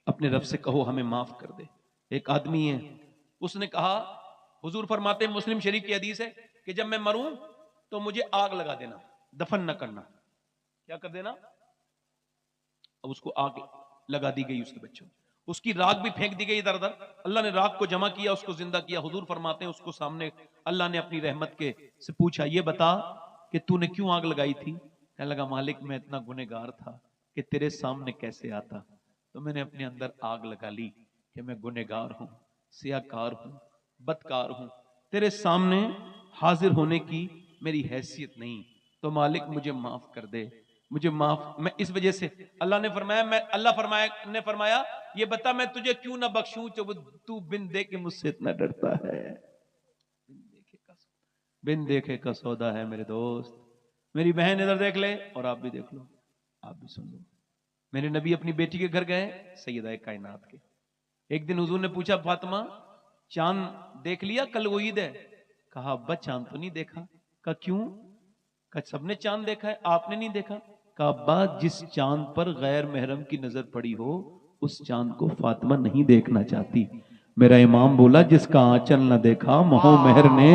Speaker 1: अपने रब से कहो हमें माफ कर दे। एक आदमी है, उसने कहा, हुजूर फरमाते हैं, मुस्लिम शरीफ की हदीस है कि जब मैं मरूं तो मुझे आग लगा देना, दफन न करना। क्या कर देना? अब उसको आग लगा दी गई, उसके बच्चों, उसकी राख भी फेंक दी गई इधर उधर। अल्लाह ने राख को जमा किया, उसको जिंदा किया। हुजूर फरमाते हैं उसको सामने अल्लाह ने अपनी रहमत के से पूछा, ये बता कि तूने क्यों आग लगाई थी? कहने लगा, मालिक मैं इतना गुनहगार था कि तेरे सामने कैसे आता, तो मैंने अपने अंदर आग लगा ली कि मैं गुनहगार हूं, सियाकार हूं, बदकार हूं, तेरे सामने हाजिर होने की मेरी हैसियत नहीं, तो मालिक मुझे माफ कर दे, मुझे माफ। मैं इस वजह से अल्लाह ने फरमाया ये बता मैं तुझे क्यों ना बख्शूं जो तू बिन देखे मुझसे इतना डरता है। बिन देखे का सौदा है मेरे दोस्त। मेरी बहन इधर देख ले और आप भी देख लो, आप भी सुन लो। मेरे नबी अपनी बेटी के घर गए, सैयदा कायनात के। एक दिन हुजूर ने पूछा, फातिमा चांद देख लिया, कल वो ईद है? कहा अब्बा चांद तो नहीं देखा। कहा क्यों? कहा सबने चांद देखा है, आपने नहीं देखा। कहा अब्बा जिस चांद पर गैर महरम की नजर पड़ी हो उस चांद को फातिमा नहीं देखना चाहती। मेरा इमाम बोला, जिसका आंचल न देखा मोह मेहर ने,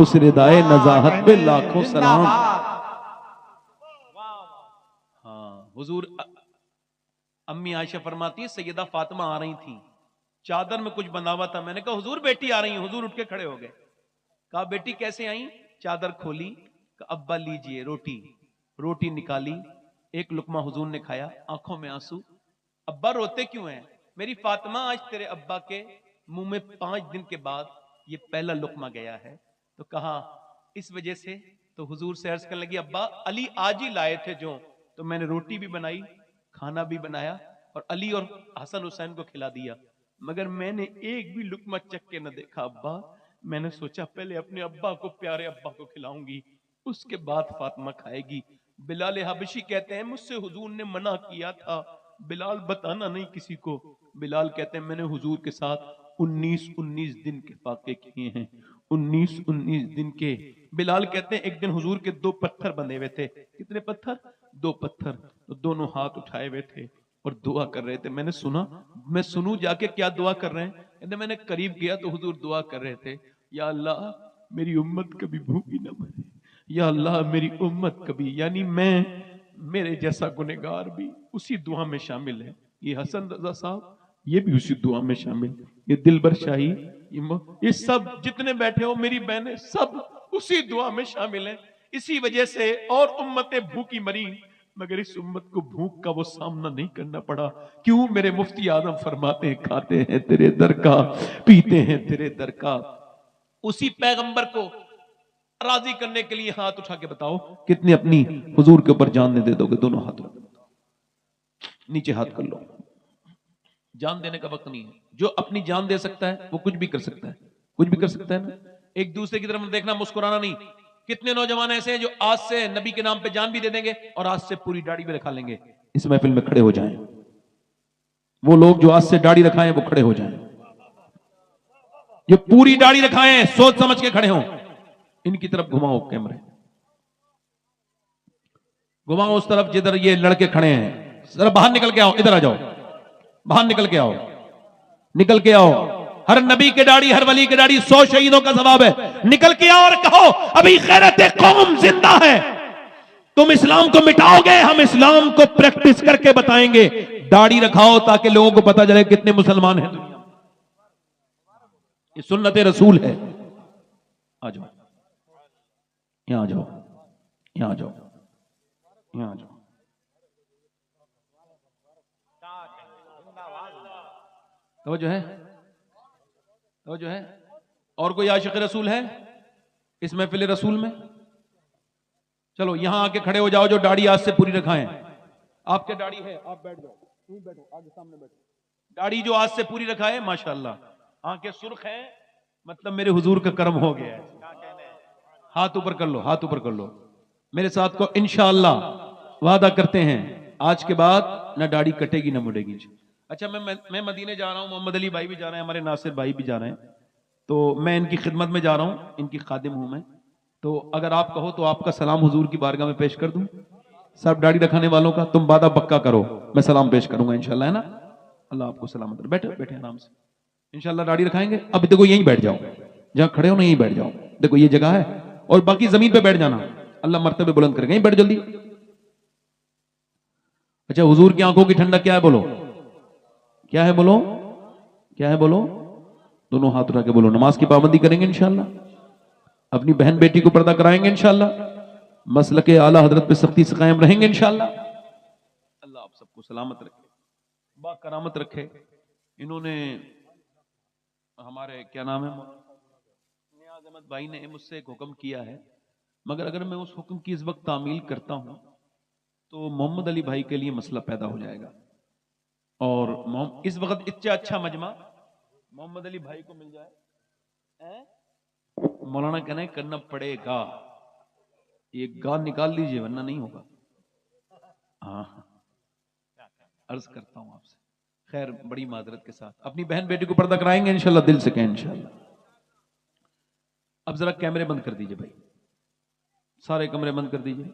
Speaker 1: उस रिदाए नजाहत पे लाखों सलाम। हुजूर अम्मी आयशा फरमाती है सैयदा फातिमा आ रही थी, चादर में कुछ बंधा हुआ था। मैंने कहा हुजूर बेटी आ रही है। हुजूर उठ के खड़े हो गए। कहा बेटी कैसे आई? चादर खोली, कहा अब्बा लीजिए रोटी। रोटी निकाली, एक लुकमा हुजूर ने खाया, आंखों में आंसू। अब्बा रोते क्यों हैं? मेरी फातिमा आज तेरे अब्बा के मुंह में 5 दिन के बाद ये पहला लुकमा गया है। तो कहा इस वजह से। तो हुजूर से अर्ज करने लगी अब्बा अली आज ही लाए थे जो, तो मैंने रोटी भी बनाई, खाना भी बनाया और अली और हसन हुसैन को खिला दिया, मगर मैंने एक भी लुकमा चख के न देखा अब्बा। मैंने सोचा पहले अपने अब्बा को, प्यारे अब्बा को खिलाऊंगी, उसके बाद फातिमा खाएगी। बिलाल हबशी कहते हैं मुझसे हुजूर ने मना किया था, बिलाल बताना नहीं किसी को। बिलाल कहते हैं मैंने हुजूर के साथ 19 दिन के फाके किए हैं, 19 दिन के। बिलाल कहते हैं एक दिन हुजूर के 2 पत्थर बंधे हुए थे। कितने पत्थर? 2 पत्थर। तो दोनों हाथ उठाए हुए थे और दुआ कर रहे थे। मैंने सुना, मैं सुनूं जाके क्या दुआ कर रहे हैं? कहते मैंने करीब गया तो हुजूर दुआ कर रहे थे, या अल्लाह मेरी उम्मत कभी भूखी ना मरे, या अल्लाह मेरी उम्मत कभी, यानी मैं मेरे जैसा गुनहगार भी उसी दुआ में शामिल है। ये हसन रजा साहब ये भी उसी दुआ में शामिल, ये दिलबर शाही, ये सब जितने बैठे हो मेरी बहनें सब उसी दुआ में शामिल हैं। इसी वजह से और उम्मतें भूखी मरी, मगर इस उम्मत को भूख का वो सामना नहीं करना पड़ा। क्यों? मेरे मुफ्ती आजम फरमाते हैं खाते हैं तेरे दर का, पीते हैं तेरे दर का। उसी पैगंबर को राजी करने के लिए हाथ उठा के बताओ कितने अपनी हुजूर के ऊपर जान दे दोगे? दोनों हाथ नीचे हाथ कर लो। जान देने का वक्त नहीं है। जो अपनी जान दे सकता है वो कुछ भी कर सकता है, कुछ भी कर सकता है ना। एक दूसरे की तरफ देखना, मुस्कुराना नहीं। कितने नौजवान ऐसे हैं जो आज से नबी के नाम पे जान भी दे देंगे और आज से पूरी दाढ़ी भी रखा लेंगे। इस महफिल में खड़े हो जाएं वो लोग जो आज से दाढ़ी रखाएं, वो खड़े हो जाएं। जो पूरी दाढ़ी रखाएं सोच समझ के खड़े हों। इनकी तरफ घुमाओ कैमरे, घुमाओ उस तरफ जिधर ये लड़के खड़े हैं। जरा बाहर निकल के आओ, इधर आ जाओ, बाहर निकल के आओ, निकल के आओ। हर नबी के दाढ़ी, हर वली के दाढ़ी 100 शहीदों का सवाब है। निकल के आओ और कहो अभी गैरत कौम जिंदा है। तुम इस्लाम को मिटाओगे, हम इस्लाम को प्रैक्टिस करके बताएंगे। दाढ़ी रखाओ ताकि लोगों को पता चले कितने मुसलमान हैं दुनिया में। ये सुन्नत रसूल है। आ जाओ, यहां आ जाओ, यहां आ जाओ, यहां आ जाओ। तो जो है, तो जो है, और कोई आशिक रसूल है इस महफिल रसूल में? चलो यहां आके खड़े हो जाओ जो दाढ़ी आज से पूरी रखाएं। आपके दाढ़ी है, आप बैठ जाओ, तुम बैठो, आगे सामने बैठो। दाढ़ी जो आज से पूरी रखाए, माशाअल्लाह आंखें सुर्ख हैं, मतलब मेरे हुजूर का कर्म हो गया है। हाथ ऊपर कर लो, हाथ ऊपर कर लो। मेरे साथ को इंशाअल्लाह वादा करते हैं आज के बाद ना दाढ़ी कटेगी ना मुड़ेगी। अच्छा, मैं मदीने जा रहा हूं, मोहम्मद अली भाई भी जा रहे हैं, हमारे नासिर भाई भी जा रहे हैं, तो मैं इनकी खिदमत में जा रहा हूं, इनकी खादिम हूं मैं। तो अगर आप कहो तो आपका सलाम हुजूर की बारगाह में पेश कर दूं। सब दाढ़ी रखाने वालों का तुम वादा पक्का करो, मैं सलाम पेश करूंगा इंशाल्लाह, है ना। अल्लाह आपको सलामत रखे। बैठे बैठे आराम से, इंशाल्लाह दाढ़ी रखाएंगे। अब देखो यहीं बैठ जाओ, जहां खड़े हो ना यहीं बैठ जाओ। देखो ये जगह है, और बाकी जमीन पे बैठ जाना, अल्लाह मर्तबे बुलंद करेगा। यहीं बैठ जल्दी। अच्छा, हुजूर की आंखों की ठंडक क्या है बोलो? क्या है बोलो? क्या है बोलो? दोनों हाथ उठा के बोलो। नमाज की पाबंदी करेंगे इंशाल्लाह, अपनी बहन बेटी को पर्दा कराएंगे इंशाल्लाह, मसलके आला हजरत पे सख्ती से कायम रहेंगे इंशाल्लाह। अल्लाह आप सबको सलामत रखे, बाकरामत रखे। इन्होंने हमारे क्या नाम है नियाज अहमद भाई ने मुझसे एक हुक्म किया है, मगर अगर मैं उस हुक्म की इस वक्त तामील करता हूं तो मोहम्मद अली भाई के लिए मसला पैदा हो जाएगा। और इस वक्त इतना अच्छा मजमा मोहम्मद अली भाई को मिल जाए, मौलाना कहना है करना पड़ेगा। ये गा निकाल लीजिए वरना नहीं होगा। हाँ, अर्ज करता हूं आपसे, खैर बड़ी माजरत के साथ अपनी बहन बेटी को पर्दा कराएंगे इंशाल्लाह, दिल से कहें इंशाल्लाह। अब जरा कैमरे बंद कर दीजिए भाई, सारे कमरे बंद कर दीजिए।